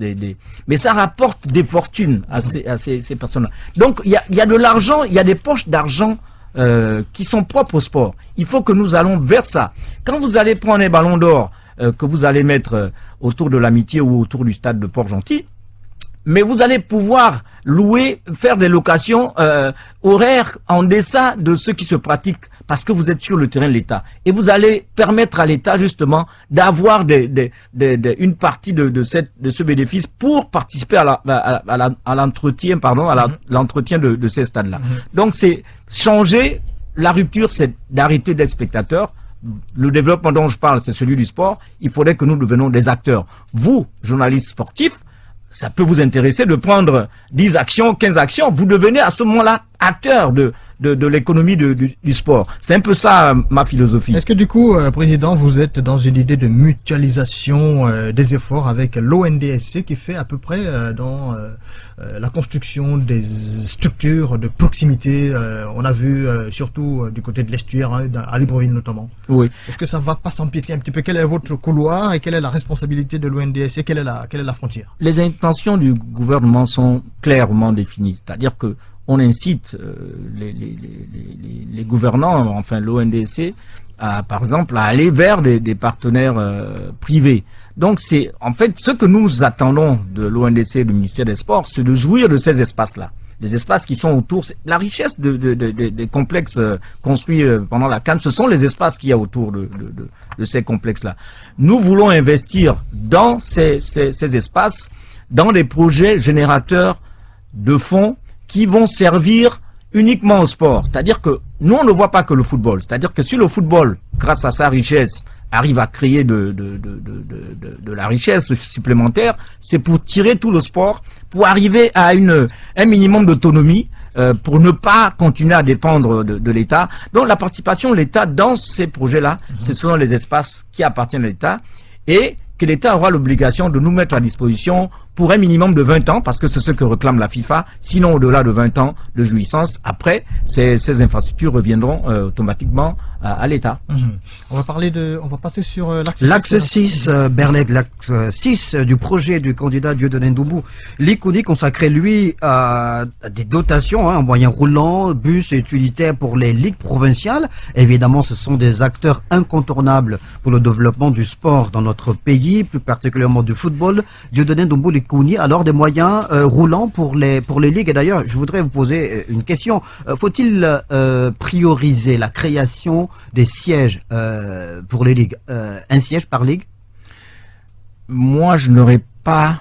mais ça rapporte des fortunes à ces personnes-là. Donc il y a de l'argent, il y a des poches d'argent qui sont propres au sport. Il faut que nous allons vers ça. Quand vous allez prendre un ballon d'or que vous allez mettre autour de l'Amitié ou autour du stade de Port-Gentil, mais vous allez pouvoir louer, faire des locations horaires en deçà de ce qui se pratique parce que vous êtes sur le terrain de l'État. Et vous allez permettre à l'État justement d'avoir une partie de ce bénéfice pour participer à l'entretien, l'entretien de ces stades-là. Donc c'est changer, la rupture, c'est d'arrêter d'être spectateur. Le développement dont je parle, c'est celui du sport. Il faudrait que nous devenions des acteurs. Vous, journalistes sportifs, ça peut vous intéresser de prendre 10 actions, 15 actions. Vous devenez à ce moment-là acteur de l'économie du sport. C'est un peu ça ma philosophie. Est-ce que du coup, Président, vous êtes dans une idée de mutualisation des efforts avec l'ONDSC qui fait à peu près dans la construction des structures de proximité, on a vu surtout du côté de l'estuaire, hein, à Libreville notamment. Oui. Est-ce que ça va pas s'empiéter un petit peu? Quel est votre couloir et quelle est la responsabilité de l'ONDSC? Quelle est la frontière? Les intentions du gouvernement sont clairement définies. C'est-à-dire que on incite les gouvernants, enfin l'ONDSC, par exemple, à aller vers des partenaires privés. Donc c'est en fait ce que nous attendons de l'ONDSC et du ministère des Sports, c'est de jouir de ces espaces-là. Des espaces qui sont autour. La richesse des complexes construits pendant la CAN, ce sont les espaces qu'il y a autour de ces complexes-là. Nous voulons investir dans ces espaces, dans des projets générateurs de fonds qui vont servir uniquement au sport. C'est-à-dire que nous, on ne voit pas que le football. C'est-à-dire que si le football, grâce à sa richesse, arrive à créer de la richesse supplémentaire, c'est pour tirer tout le sport, pour arriver à un minimum d'autonomie, pour ne pas continuer à dépendre de l'État. Donc la participation de l'État dans ces projets-là, ce sont les espaces qui appartiennent à l'État, et que l'État aura l'obligation de nous mettre à disposition pour un minimum de 20 ans, parce que c'est ce que réclame la FIFA, sinon au-delà de 20 ans de jouissance, après, ces infrastructures reviendront automatiquement à l'État. On va passer sur l'axe 6. L'axe 6, Berleg, l'axe 6 du projet du candidat Dieudonné Ndoumbo. L'ICONI consacrait, lui, à des dotations, en moyens roulants, bus et utilitaires pour les ligues provinciales. Évidemment, ce sont des acteurs incontournables pour le développement du sport dans notre pays, plus particulièrement du football. Dieudonné Ndoumbo, l'ICONI, alors des moyens roulants pour les ligues. Et d'ailleurs, je voudrais vous poser une question. Faut-il prioriser la création des sièges pour les ligues, un siège par ligue? Moi, je n'aurais pas.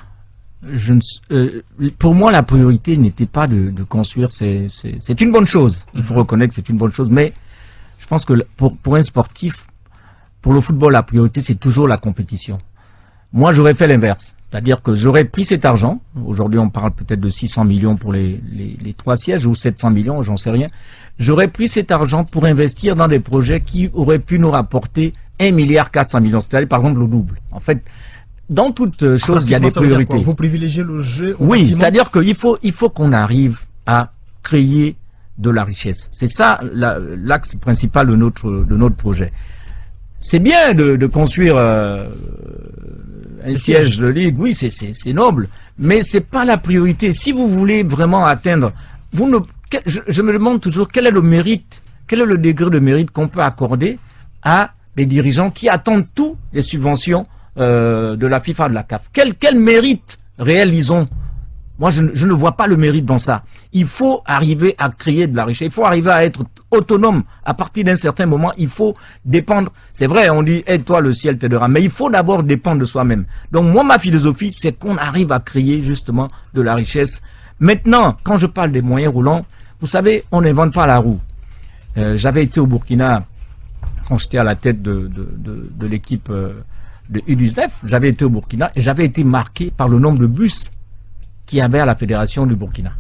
Pour moi, la priorité n'était pas de construire. C'est une bonne chose. Il faut reconnaître que c'est une bonne chose, mais je pense que pour un sportif, pour le football, la priorité c'est toujours la compétition. Moi, j'aurais fait l'inverse, c'est-à-dire que j'aurais pris cet argent. Aujourd'hui, on parle peut-être de 600 millions pour les 3 sièges ou 700 millions, j'en sais rien. J'aurais pris cet argent pour investir dans des projets qui auraient pu nous rapporter 1,4 milliard, c'est-à-dire par exemple le double. En fait, dans toute chose, il y a des priorités. Vous privilégiez le jeu au Oui, bâtiment. c'est-à-dire qu'il faut qu'on arrive à créer de la richesse. C'est ça l'axe principal de notre projet. C'est bien de construire un siège de ligue, oui, c'est noble, mais c'est pas la priorité. Si vous voulez vraiment atteindre, je me demande toujours quel est le mérite, quel est le degré de mérite qu'on peut accorder à des dirigeants qui attendent tous les subventions de la FIFA, de la CAF. Quel mérite réalisons? Moi, je ne vois pas le mérite dans ça. Il faut arriver à créer de la richesse. Il faut arriver à être autonome. À partir d'un certain moment, il faut dépendre. C'est vrai, on dit, aide-toi, le ciel t'aidera. Mais il faut d'abord dépendre de soi-même. Donc, moi, ma philosophie, c'est qu'on arrive à créer justement de la richesse. Maintenant, quand je parle des moyens roulants, vous savez, on n'invente pas la roue. J'avais été au Burkina, quand j'étais à la tête de l'équipe de U19, j'avais été au Burkina et j'avais été marqué par le nombre de bus qu'il y avait à la fédération du Burkina.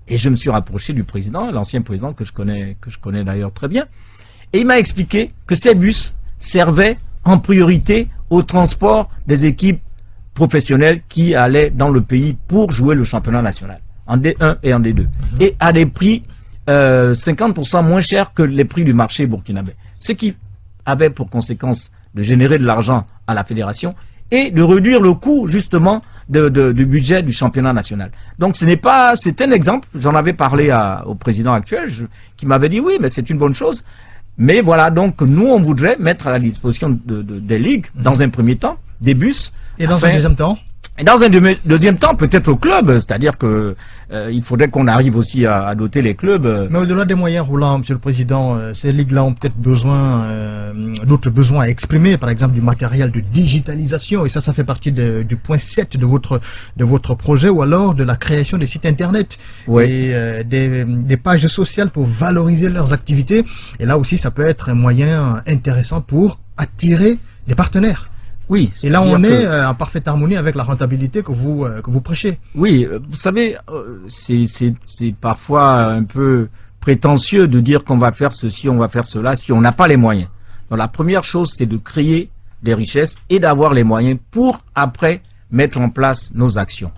Et je me suis rapproché du président, l'ancien président que je connais d'ailleurs très bien, et il m'a expliqué que ces bus servaient en priorité au transport des équipes professionnelles qui allaient dans le pays pour jouer le championnat national, en D1 et en D2, et à des prix 50% moins chers que les prix du marché burkinabé. Ce qui avait pour conséquence de générer de l'argent à la fédération et de réduire le coût justement du budget du championnat national. Donc c'est un exemple, j'en avais parlé au président actuel qui m'avait dit oui, mais c'est une bonne chose. Mais voilà, donc nous on voudrait mettre à la disposition des ligues, dans un premier temps, des bus. Et dans un deuxième temps? Et dans un deuxième temps, peut-être au club, c'est-à-dire que il faudrait qu'on arrive aussi à doter les clubs. Mais au-delà des moyens roulants, Monsieur le Président, ces ligues-là ont peut-être besoin, d'autres besoins à exprimer, par exemple du matériel de digitalisation, et ça fait partie du point 7 de votre projet, ou alors de la création des sites internet Oui. et des pages sociales pour valoriser leurs activités. Et là aussi, ça peut être un moyen intéressant pour attirer des partenaires. Oui. Et là, on c'est-à-dire est que- en parfaite harmonie avec la rentabilité que vous prêchez. Oui, vous savez, c'est parfois un peu prétentieux de dire qu'on va faire ceci, on va faire cela, si on n'a pas les moyens. Donc la première chose, c'est de créer des richesses et d'avoir les moyens pour après mettre en place nos actions.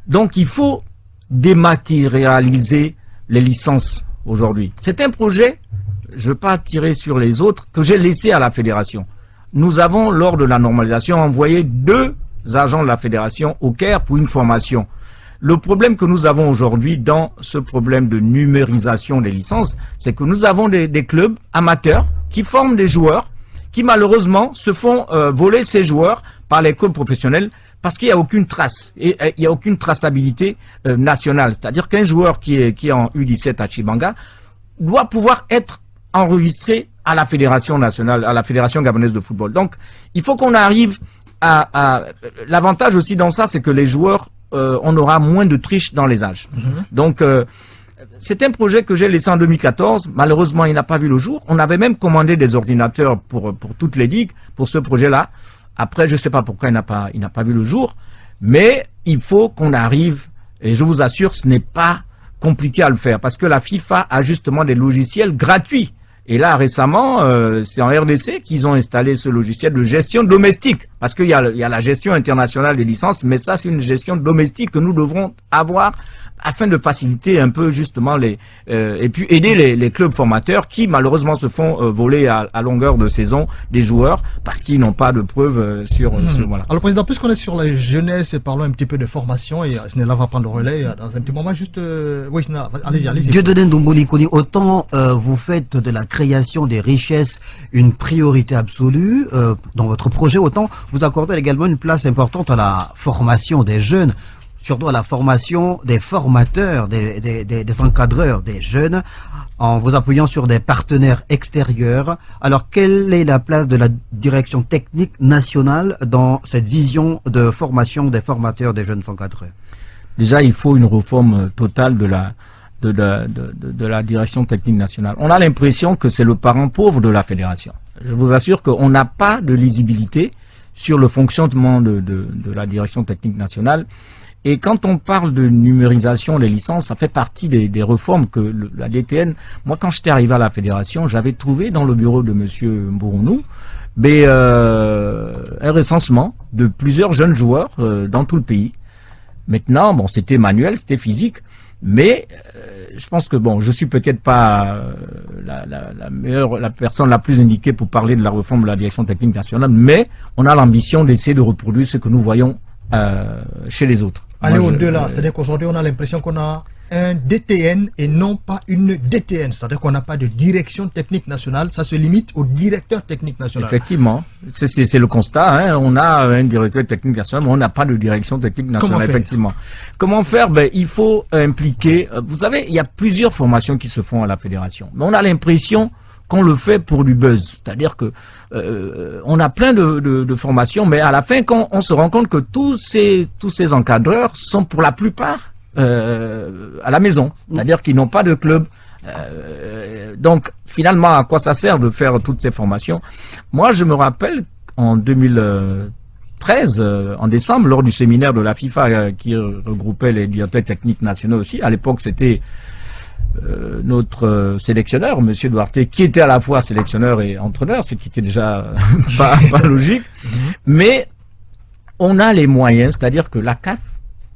Donc il faut dématérialiser les licences aujourd'hui. C'est un projet, je ne veux pas tirer sur les autres, que j'ai laissé à la fédération. Nous avons, lors de la normalisation, envoyé 2 agents de la fédération au Caire pour une formation. Le problème que nous avons aujourd'hui dans ce problème de numérisation des licences, c'est que nous avons des clubs amateurs qui forment des joueurs qui malheureusement se font voler ces joueurs par les clubs professionnels parce qu'il n'y a aucune trace, et il n'y a aucune traçabilité nationale. C'est-à-dire qu'un joueur qui est en U17 à Chibanga doit pouvoir être enregistré à la fédération nationale, à la fédération gabonaise de football. Donc, il faut qu'on arrive à l'avantage aussi dans ça, c'est que les joueurs, on aura moins de triches dans les âges. Donc, c'est un projet que j'ai laissé en 2014. Malheureusement, il n'a pas vu le jour. On avait même commandé des ordinateurs pour toutes les ligues, pour ce projet-là. Après, je ne sais pas pourquoi il n'a pas vu le jour. Mais il faut qu'on arrive, et je vous assure, ce n'est pas compliqué à le faire, parce que la FIFA a justement des logiciels gratuits. Et là, récemment, c'est en RDC qu'ils ont installé ce logiciel de gestion domestique. Parce qu'il y a la gestion internationale des licences, mais ça, c'est une gestion domestique que nous devrons avoir afin de faciliter un peu justement et puis aider les clubs formateurs qui malheureusement se font voler à longueur de saison des joueurs parce qu'ils n'ont pas de preuves sur voilà. Alors, Président, puisqu'on est sur la jeunesse et parlons un petit peu de formation, et Snella va prendre le relais dans un petit moment, juste... Oui, Snella, allez-y. Dieudonné Ndomboli-Koni, autant vous faites de la création des richesses une priorité absolue dans votre projet, autant vous accordez également une place importante à la formation des jeunes, surtout à la formation des formateurs, des encadreurs des jeunes, en vous appuyant sur des partenaires extérieurs. Alors, quelle est la place de la direction technique nationale dans cette vision de formation des formateurs des jeunes encadreurs? Déjà, il faut une réforme totale de la direction technique nationale. On a l'impression que c'est le parent pauvre de la fédération. Je vous assure qu'on n'a pas de lisibilité sur le fonctionnement de la direction technique nationale. Et quand on parle de numérisation des licences, ça fait partie des réformes que la DTN, moi quand j'étais arrivé à la fédération, j'avais trouvé dans le bureau de monsieur Mbourounou un recensement de plusieurs jeunes joueurs dans tout le pays. Maintenant, bon, c'était manuel, c'était physique, mais je pense que bon, je suis peut-être pas la personne la plus indiquée pour parler de la réforme de la direction technique nationale, mais on a l'ambition d'essayer de reproduire ce que nous voyons chez les autres. Aller au-delà, c'est-à-dire qu'aujourd'hui on a l'impression qu'on a un DTN et non pas une DTN, c'est-à-dire qu'on n'a pas de direction technique nationale, ça se limite au directeur technique national. Effectivement, c'est le constat, hein. On a un directeur technique national, mais on n'a pas de direction technique nationale. Effectivement. Comment faire? Ben, il faut impliquer, vous savez, il y a plusieurs formations qui se font à la fédération, mais on a l'impression qu'on le fait pour du buzz, c'est-à-dire que on a plein de formations, mais à la fin, quand on se rend compte que tous ces encadreurs sont pour la plupart à la maison, c'est-à-dire qu'ils n'ont pas de club. Donc, finalement, à quoi ça sert de faire toutes ces formations? Moi, je me rappelle en 2013, en décembre, lors du séminaire de la FIFA qui regroupait les directeurs techniques nationaux aussi. À l'époque, c'était notre sélectionneur, monsieur Duarte, qui était à la fois sélectionneur et entraîneur, ce qui était déjà pas logique. Mais on a les moyens, c'est-à-dire que la CAF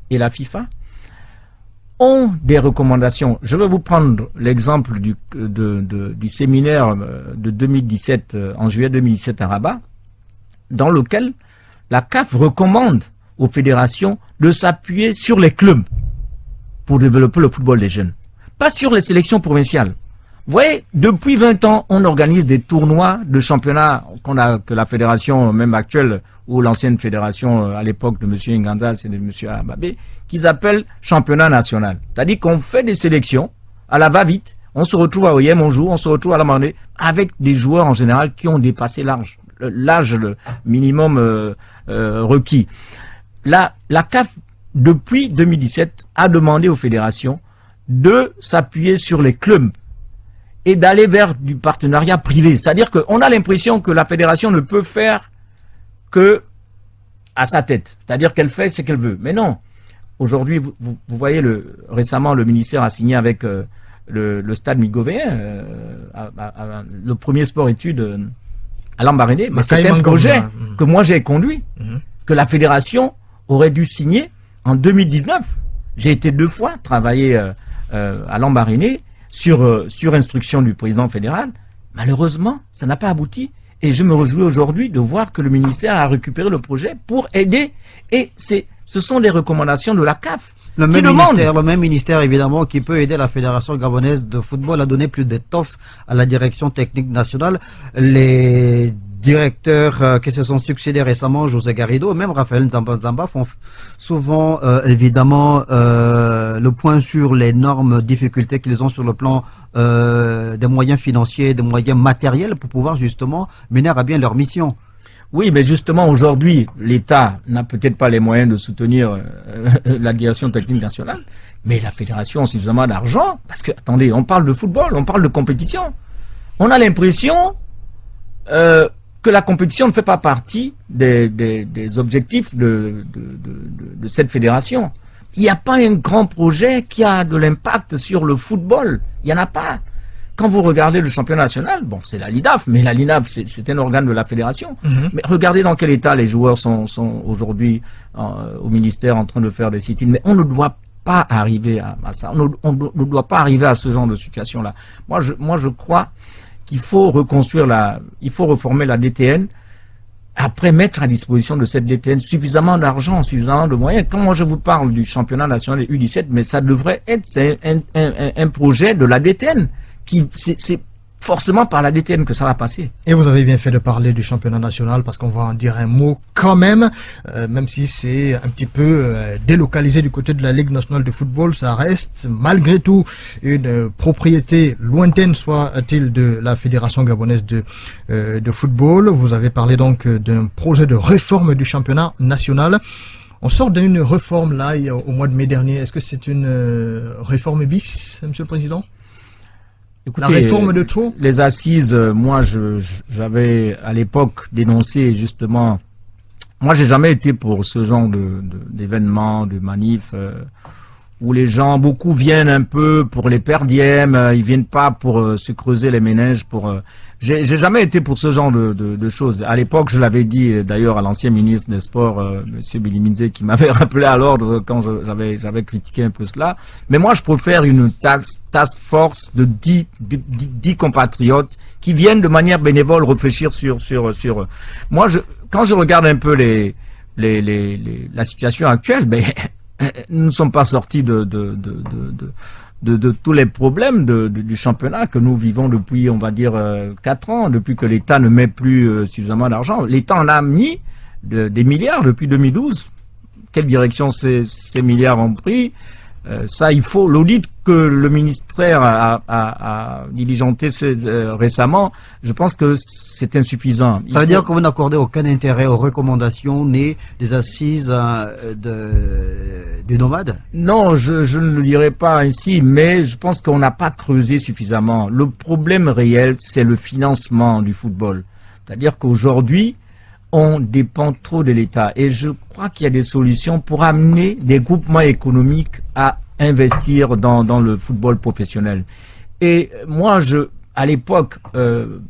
et la FIFA ont des recommandations. Je vais vous prendre l'exemple du séminaire de 2017, en juillet 2017 à Rabat, dans lequel la CAF recommande aux fédérations de s'appuyer sur les clubs pour développer le football des jeunes. Pas sur les sélections provinciales. Vous voyez, depuis 20 ans, on organise des tournois de championnat que la fédération, même actuelle, ou l'ancienne fédération à l'époque de M. Ngandas et de M. Ababé, qu'ils appellent championnat national. C'est-à-dire qu'on fait des sélections à la va-vite, on se retrouve à OIM, on joue, on se retrouve à la Mandé, avec des joueurs en général qui ont dépassé l'âge minimum requis. La CAF, depuis 2017, a demandé aux fédérations de s'appuyer sur les clubs et d'aller vers du partenariat privé. C'est-à-dire qu'on a l'impression que la fédération ne peut faire que à sa tête. C'est-à-dire qu'elle fait ce qu'elle veut. Mais non. Aujourd'hui, vous voyez, récemment, le ministère a signé avec le stade migovéen, le premier sport-études à Lambaréné. Mais c'est un projet que moi j'ai conduit, que la fédération aurait dû signer en 2019. J'ai été 2 fois travailler à Lambaréné sur instruction du président fédéral. Malheureusement, ça n'a pas abouti. Et je me réjouis aujourd'hui de voir que le ministère a récupéré le projet pour aider. Et ce sont les recommandations de la CAF. Le même ministère, évidemment, qui peut aider la Fédération gabonaise de football à donner plus d'étoffe à la direction technique nationale. Les directeurs qui se sont succédés récemment, José Garrido, même Raphaël Nzamba, font souvent, évidemment, le point sur les énormes difficultés qu'ils ont sur le plan des moyens financiers, des moyens matériels pour pouvoir justement mener à bien leur mission. Oui, mais justement, aujourd'hui, l'État n'a peut-être pas les moyens de soutenir la direction technique nationale, mais la fédération a suffisamment d'argent, parce que, attendez, on parle de football, on parle de compétition. On a l'impression que la compétition ne fait pas partie des objectifs de cette fédération. Il n'y a pas un grand projet qui a de l'impact sur le football. Il n'y en a pas. Quand vous regardez le championnat national, bon, c'est la LIDAF, mais la LIDAF, c'est un organe de la fédération. Mais regardez dans quel état les joueurs sont aujourd'hui au ministère en train de faire des sit-ins. Mais on ne doit pas arriver à ça. On ne doit pas arriver à ce genre de situation-là. Moi, je crois qu'il faut il faut reformer la DTN, après mettre à disposition de cette DTN suffisamment d'argent, suffisamment de moyens. Quand moi je vous parle du championnat national des U17, mais ça devrait être un projet de la DTN. C'est forcément par la DTN que ça va passer. Et vous avez bien fait de parler du championnat national parce qu'on va en dire un mot quand même si c'est un petit peu délocalisé du côté de la Ligue nationale de football, ça reste malgré tout une propriété lointaine, soit-il, de la Fédération gabonaise de football. Vous avez parlé donc d'un projet de réforme du championnat national. On sort d'une réforme là au mois de mai dernier. Est-ce que c'est une réforme bis, Monsieur le Président ? Écoutez, la réforme de trop. Les assises, moi, j'avais à l'époque dénoncé justement. Moi, j'ai jamais été pour ce genre d'événements, de manifs où les gens, beaucoup viennent un peu pour les perdièmes, ils viennent pas pour se creuser les méninges. J'ai jamais été pour ce genre de choses. À l'époque, je l'avais dit d'ailleurs à l'ancien ministre des Sports, Monsieur Billy Minze, qui m'avait rappelé à l'ordre quand j'avais critiqué un peu cela. Mais moi, je préfère une task force de 10 compatriotes qui viennent de manière bénévole réfléchir sur. Moi, quand je regarde un peu la situation actuelle, ben nous ne sommes pas sortis de tous les problèmes du championnat que nous vivons depuis, on va dire, 4 ans, depuis que l'État ne met plus suffisamment d'argent. L'État en a mis des milliards depuis 2012. Quelle direction ces milliards ont pris? Ça, il faut l'audit que le ministère a diligenté récemment. Je pense que c'est insuffisant. Ça veut dire que vous n'accordez aucun intérêt aux recommandations nées des assises du nomade? Non, je ne le dirais pas ainsi, mais je pense qu'on n'a pas creusé suffisamment. Le problème réel, c'est le financement du football. C'est-à-dire qu'aujourd'hui, on dépend trop de l'État. Et je crois qu'il y a des solutions pour amener des groupements économiques à investir dans le football professionnel. Et moi, à l'époque,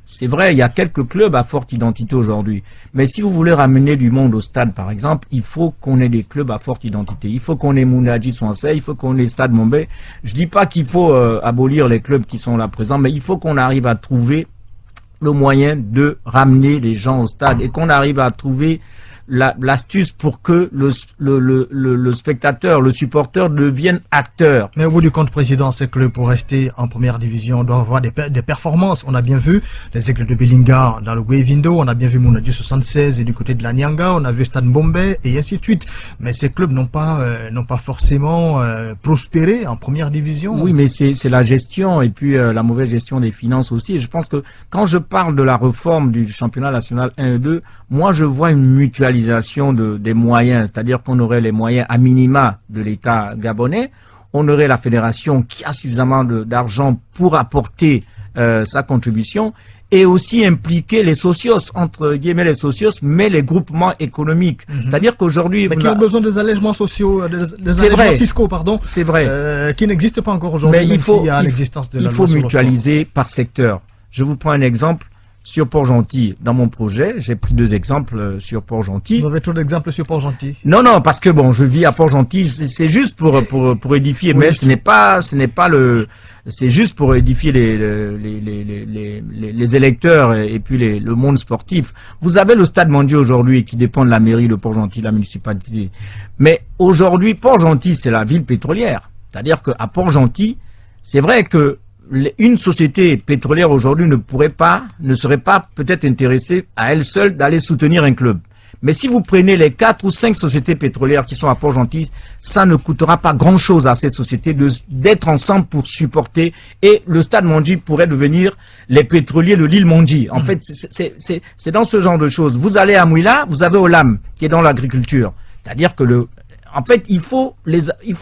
c'est vrai, il y a quelques clubs à forte identité aujourd'hui. Mais si vous voulez ramener du monde au stade, par exemple, il faut qu'on ait des clubs à forte identité. Il faut qu'on ait Mounadji Swansea, il faut qu'on ait Stade Mombé. Je dis pas qu'il faut abolir les clubs qui sont là présents, mais il faut qu'on arrive à trouver le moyen de ramener les gens au stade et qu'on arrive à trouver l'astuce pour que le spectateur, le supporter devienne acteur. Mais au bout du compte, président, c'est que pour rester en première division, on doit avoir des performances. On a bien vu les Aigles de Belinga dans le Guevindo, on a bien vu Mounadiu 76 et du côté de la Nyanga, on a vu Stade Bombay et ainsi de suite. Mais ces clubs n'ont pas forcément prospéré en première division. Oui, mais c'est la gestion et puis la mauvaise gestion des finances aussi. Et je pense que quand je parle de la réforme du championnat national 1 et 2, moi je vois une mutualisation des moyens, c'est-à-dire qu'on aurait les moyens à minima de l'État gabonais, on aurait la fédération qui a suffisamment d'argent pour apporter sa contribution et aussi impliquer les socios, entre guillemets les socios, mais les groupements économiques. C'est-à-dire qu'aujourd'hui... Mais qui ont besoin des allègements sociaux, des allègements fiscaux, pardon. C'est vrai. Qui n'existent pas encore aujourd'hui, même s'il y a l'existence de la loi sur le sport. Il faut mutualiser par secteur. Je vous prends un exemple. Sur Port-Gentil, dans mon projet, j'ai pris 2 exemples sur Port-Gentil. Vous avez trop d'exemples sur Port-Gentil? Non, parce que bon, je vis à Port-Gentil, c'est juste pour édifier, oui, mais ce n'est pas c'est juste pour édifier les électeurs et puis le monde sportif. Vous avez le Stade Mondial aujourd'hui qui dépend de la mairie de Port-Gentil, la municipalité. Mais aujourd'hui, Port-Gentil, c'est la ville pétrolière. C'est-à-dire qu'à Port-Gentil, c'est vrai que une société pétrolière aujourd'hui ne serait pas peut-être intéressée à elle seule d'aller soutenir un club. Mais si vous prenez les 4 ou 5 sociétés pétrolières qui sont à Port-Gentil, ça ne coûtera pas grand-chose à ces sociétés d'être ensemble pour supporter. Et le Stade Mondi pourrait devenir les pétroliers de l'île Mondi. En fait, c'est dans ce genre de choses. Vous allez à Mouila, vous avez Olam, qui est dans l'agriculture. C'est-à-dire que en fait, il faut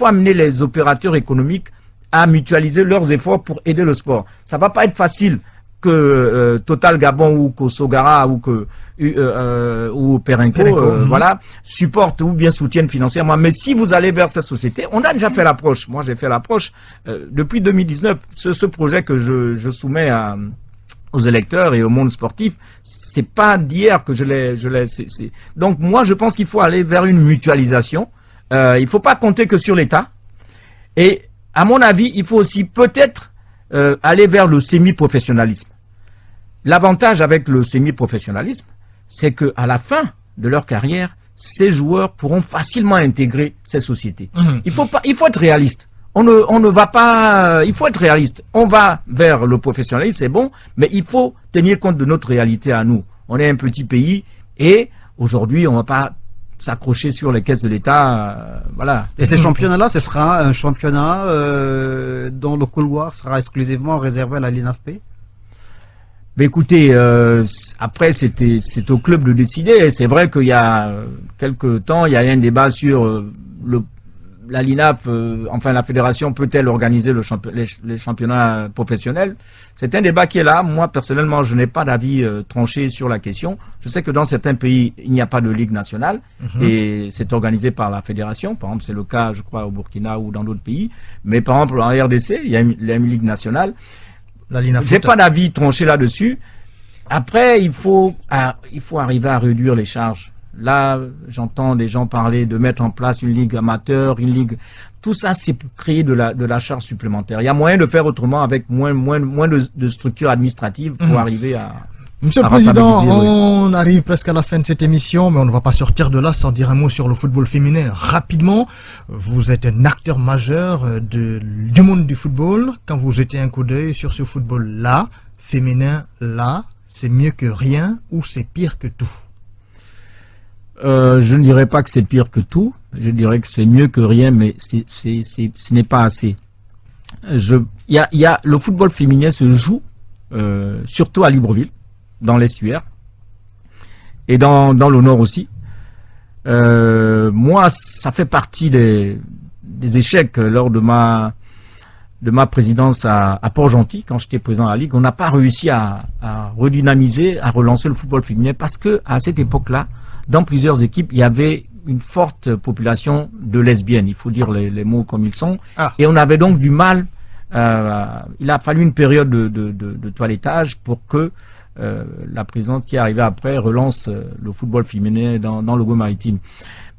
amener les opérateurs économiques à mutualiser leurs efforts pour aider le sport. Ça va pas être facile que Total Gabon ou que Sogara ou Perenco voilà, supportent ou bien soutiennent financièrement. Mais si vous allez vers ces sociétés, on a déjà fait l'approche. Moi, j'ai fait l'approche depuis 2019. Ce projet que je soumets aux électeurs et au monde sportif, c'est pas d'hier que je l'ai. Donc moi, je pense qu'il faut aller vers une mutualisation. Il faut pas compter que sur l'État. Et à mon avis, il faut aussi peut-être aller vers le semi-professionnalisme. L'avantage avec le semi-professionnalisme, c'est que à la fin de leur carrière, ces joueurs pourront facilement intégrer ces sociétés. Il faut être réaliste. On ne va pas. Il faut être réaliste. On va vers le professionnalisme, c'est bon, mais il faut tenir compte de notre réalité à nous. On est un petit pays et aujourd'hui, on va pas s'accrocher sur les caisses de l'État, voilà. Et ces championnats-là, ce sera un championnat dont le couloir sera exclusivement réservé à la LINAFP? Mais écoutez, après c'est au club de décider. C'est vrai qu'il y a quelque temps, il y a eu un débat sur la LINAF, enfin la fédération peut-elle organiser les championnats professionnels? C'est un débat qui est là. Moi personnellement, je n'ai pas d'avis tranché sur la question. Je sais que dans certains pays, il n'y a pas de ligue nationale et c'est organisé par la fédération. Par exemple, c'est le cas, je crois, au Burkina ou dans d'autres pays. Mais par exemple, en RDC, il y a une ligue nationale. J'ai pas d'avis tranché là-dessus. Après, il faut arriver à réduire les charges. Là, j'entends des gens parler de mettre en place une ligue amateur, une ligue. Tout ça, c'est pour créer de la charge supplémentaire. Il y a moyen de faire autrement avec moins de structures administratives pour arriver à. Monsieur le Président, on arrive presque à la fin de cette émission, mais on ne va pas sortir de là sans dire un mot sur le football féminin. Rapidement, vous êtes un acteur majeur du monde du football. Quand vous jetez un coup d'œil sur ce football-là, féminin-là, c'est mieux que rien ou c'est pire que tout? Je ne dirais pas que c'est pire que tout. Je dirais que c'est mieux que rien, mais ce n'est pas assez. Le football féminin se joue surtout à Libreville, dans l'estuaire et dans le nord aussi. Moi, ça fait partie des échecs lors de ma présidence à Port-Gentil, quand j'étais président de la Ligue. On n'a pas réussi à redynamiser, à relancer le football féminin parce que à cette époque-là, dans plusieurs équipes, il y avait une forte population de lesbiennes. Il faut dire les mots comme ils sont. Et on avait donc du mal. Il a fallu une période de toilettage pour que la présidente qui est arrivée après relance le football féminin dans le Gaume-Maritime.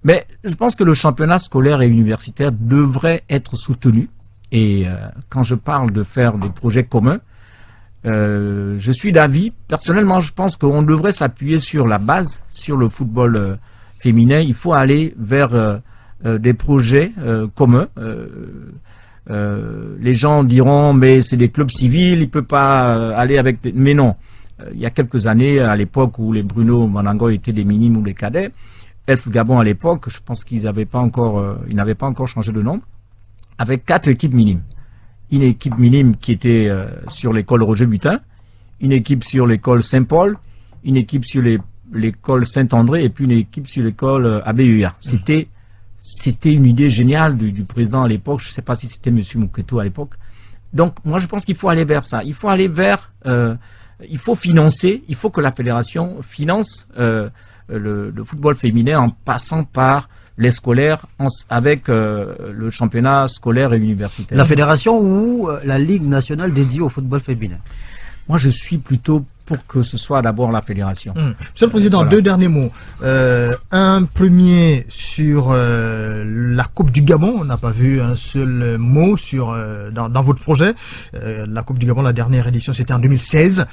Mais je pense que le championnat scolaire et universitaire devrait être soutenu. Et quand je parle de faire des projets communs, je suis d'avis, personnellement, je pense qu'on devrait s'appuyer sur la base, sur le football féminin, il faut aller vers des projets communs. Les gens diront mais c'est des clubs civils, il peut pas aller avec mais non. Il y a quelques années, à l'époque où les Bruno Manango étaient des minimes ou des cadets, Elf Gabon à l'époque, je pense qu'ils n'avaient pas encore changé de nom, avec 4 équipes minimes. Une équipe minime qui était sur l'école Roger Butin, une équipe sur l'école Saint-Paul, une équipe sur l'école Saint-André et puis une équipe sur l'école Abbé-Huya. C'était une idée géniale du président à l'époque. Je ne sais pas si c'était M. Mouketo à l'époque. Donc, moi, je pense qu'il faut aller vers ça. Il faut aller vers... il faut financer, il faut que la fédération finance le football féminin en passant par les scolaires avec le championnat scolaire et universitaire. La fédération ou la Ligue nationale dédiée au football féminin? Moi, je suis plutôt pour que ce soit d'abord la fédération. Monsieur le Président, voilà. 2 derniers mots. Un premier sur la Coupe du Gabon. On n'a pas vu un seul mot dans votre projet. La Coupe du Gabon, la dernière édition, c'était en 2016.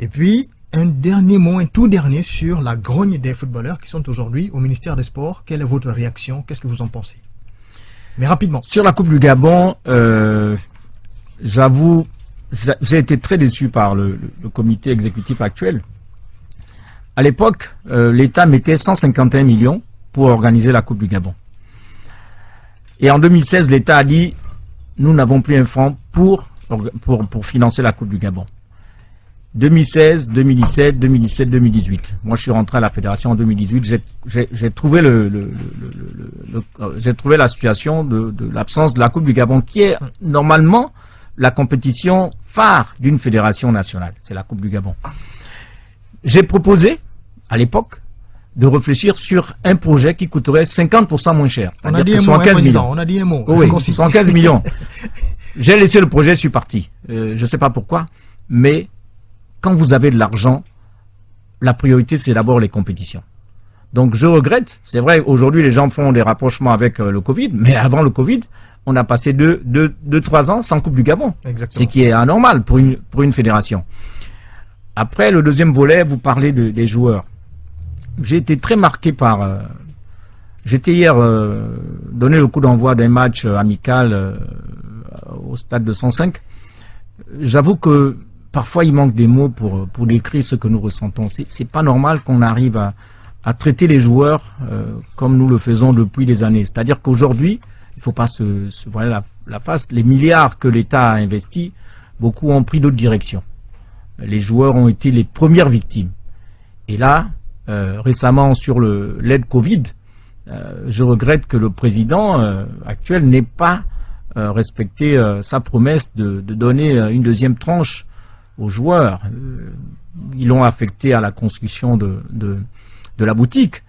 Et puis, un dernier mot, un tout dernier sur la grogne des footballeurs qui sont aujourd'hui au ministère des Sports. Quelle est votre réaction? Qu'est-ce que vous en pensez? Mais rapidement. Sur la Coupe du Gabon, j'avoue, j'ai été très déçu par le comité exécutif actuel. À l'époque, l'État mettait 151 millions pour organiser la Coupe du Gabon. Et en 2016, l'État a dit, nous n'avons plus un franc pour financer la Coupe du Gabon. 2016, 2017, 2017, 2018. Moi, je suis rentré à la fédération en 2018. J'ai trouvé j'ai trouvé la situation de l'absence de la Coupe du Gabon, qui est normalement la compétition phare d'une fédération nationale. C'est la Coupe du Gabon. J'ai proposé, à l'époque, de réfléchir sur un projet qui coûterait 50% moins cher. On a dit 75 millions. On a dit un mot. Oui, 75 millions. J'ai laissé le projet, je suis parti. Je ne sais pas pourquoi, mais quand vous avez de l'argent, la priorité, c'est d'abord les compétitions. Donc, je regrette. C'est vrai, aujourd'hui, les gens font des rapprochements avec le Covid, mais avant le Covid, on a passé 2-3 ans sans Coupe du Gabon. Exactement. Ce qui est anormal pour une fédération. Après, le deuxième volet, vous parlez des joueurs. J'ai été très marqué par... J'étais hier donné le coup d'envoi d'un match amical au stade de 105. J'avoue que parfois, il manque des mots pour décrire ce que nous ressentons. C'est pas normal qu'on arrive à traiter les joueurs comme nous le faisons depuis des années. C'est-à-dire qu'aujourd'hui, il faut pas se voiler la face. Les milliards que l'État a investis, beaucoup ont pris d'autres directions. Les joueurs ont été les premières victimes. Et là, récemment sur l'aide Covid, je regrette que le président actuel n'ait pas respecté sa promesse de donner une deuxième tranche aux joueurs. Ils l'ont affecté à la construction de la boutique.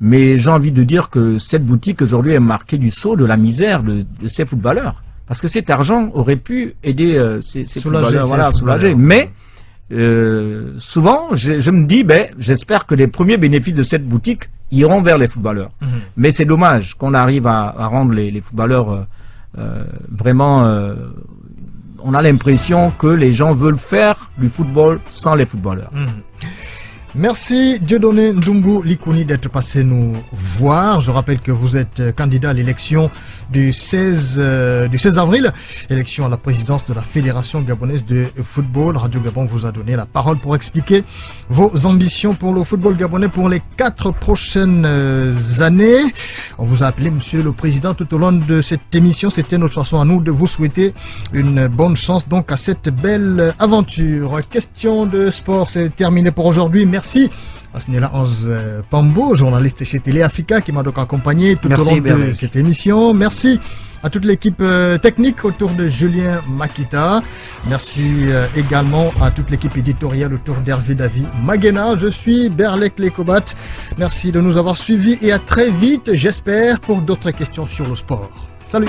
Mais j'ai envie de dire que cette boutique aujourd'hui est marquée du sceau de la misère de ces footballeurs. Parce que cet argent aurait pu aider ces footballeurs, voilà, soulager. Mais souvent, je me dis, j'espère que les premiers bénéfices de cette boutique iront vers les footballeurs. Mais c'est dommage qu'on arrive à rendre les footballeurs vraiment... on a l'impression que les gens veulent faire du football sans les footballeurs. Merci Dieudonné Ndungu Likuni d'être passé nous voir. Je rappelle que vous êtes candidat à l'élection du 16 avril, élection à la présidence de la Fédération gabonaise de football. Radio Gabon vous a donné la parole pour expliquer vos ambitions pour le football gabonais pour les 4 prochaines années. On vous a appelé Monsieur le Président tout au long de cette émission. C'était notre façon à nous de vous souhaiter une bonne chance donc à cette belle aventure. Question de sport, c'est terminé pour aujourd'hui. Merci à Snella Onze Pambo, journaliste chez Télé Africa, qui m'a donc accompagné tout au long de cette émission. Merci à toute l'équipe technique autour de Julien Makita. Merci également à toute l'équipe éditoriale autour d'Hervé David Magena. Je suis Berlek Lekobat. Merci de nous avoir suivis et à très vite, j'espère, pour d'autres questions sur le sport. Salut!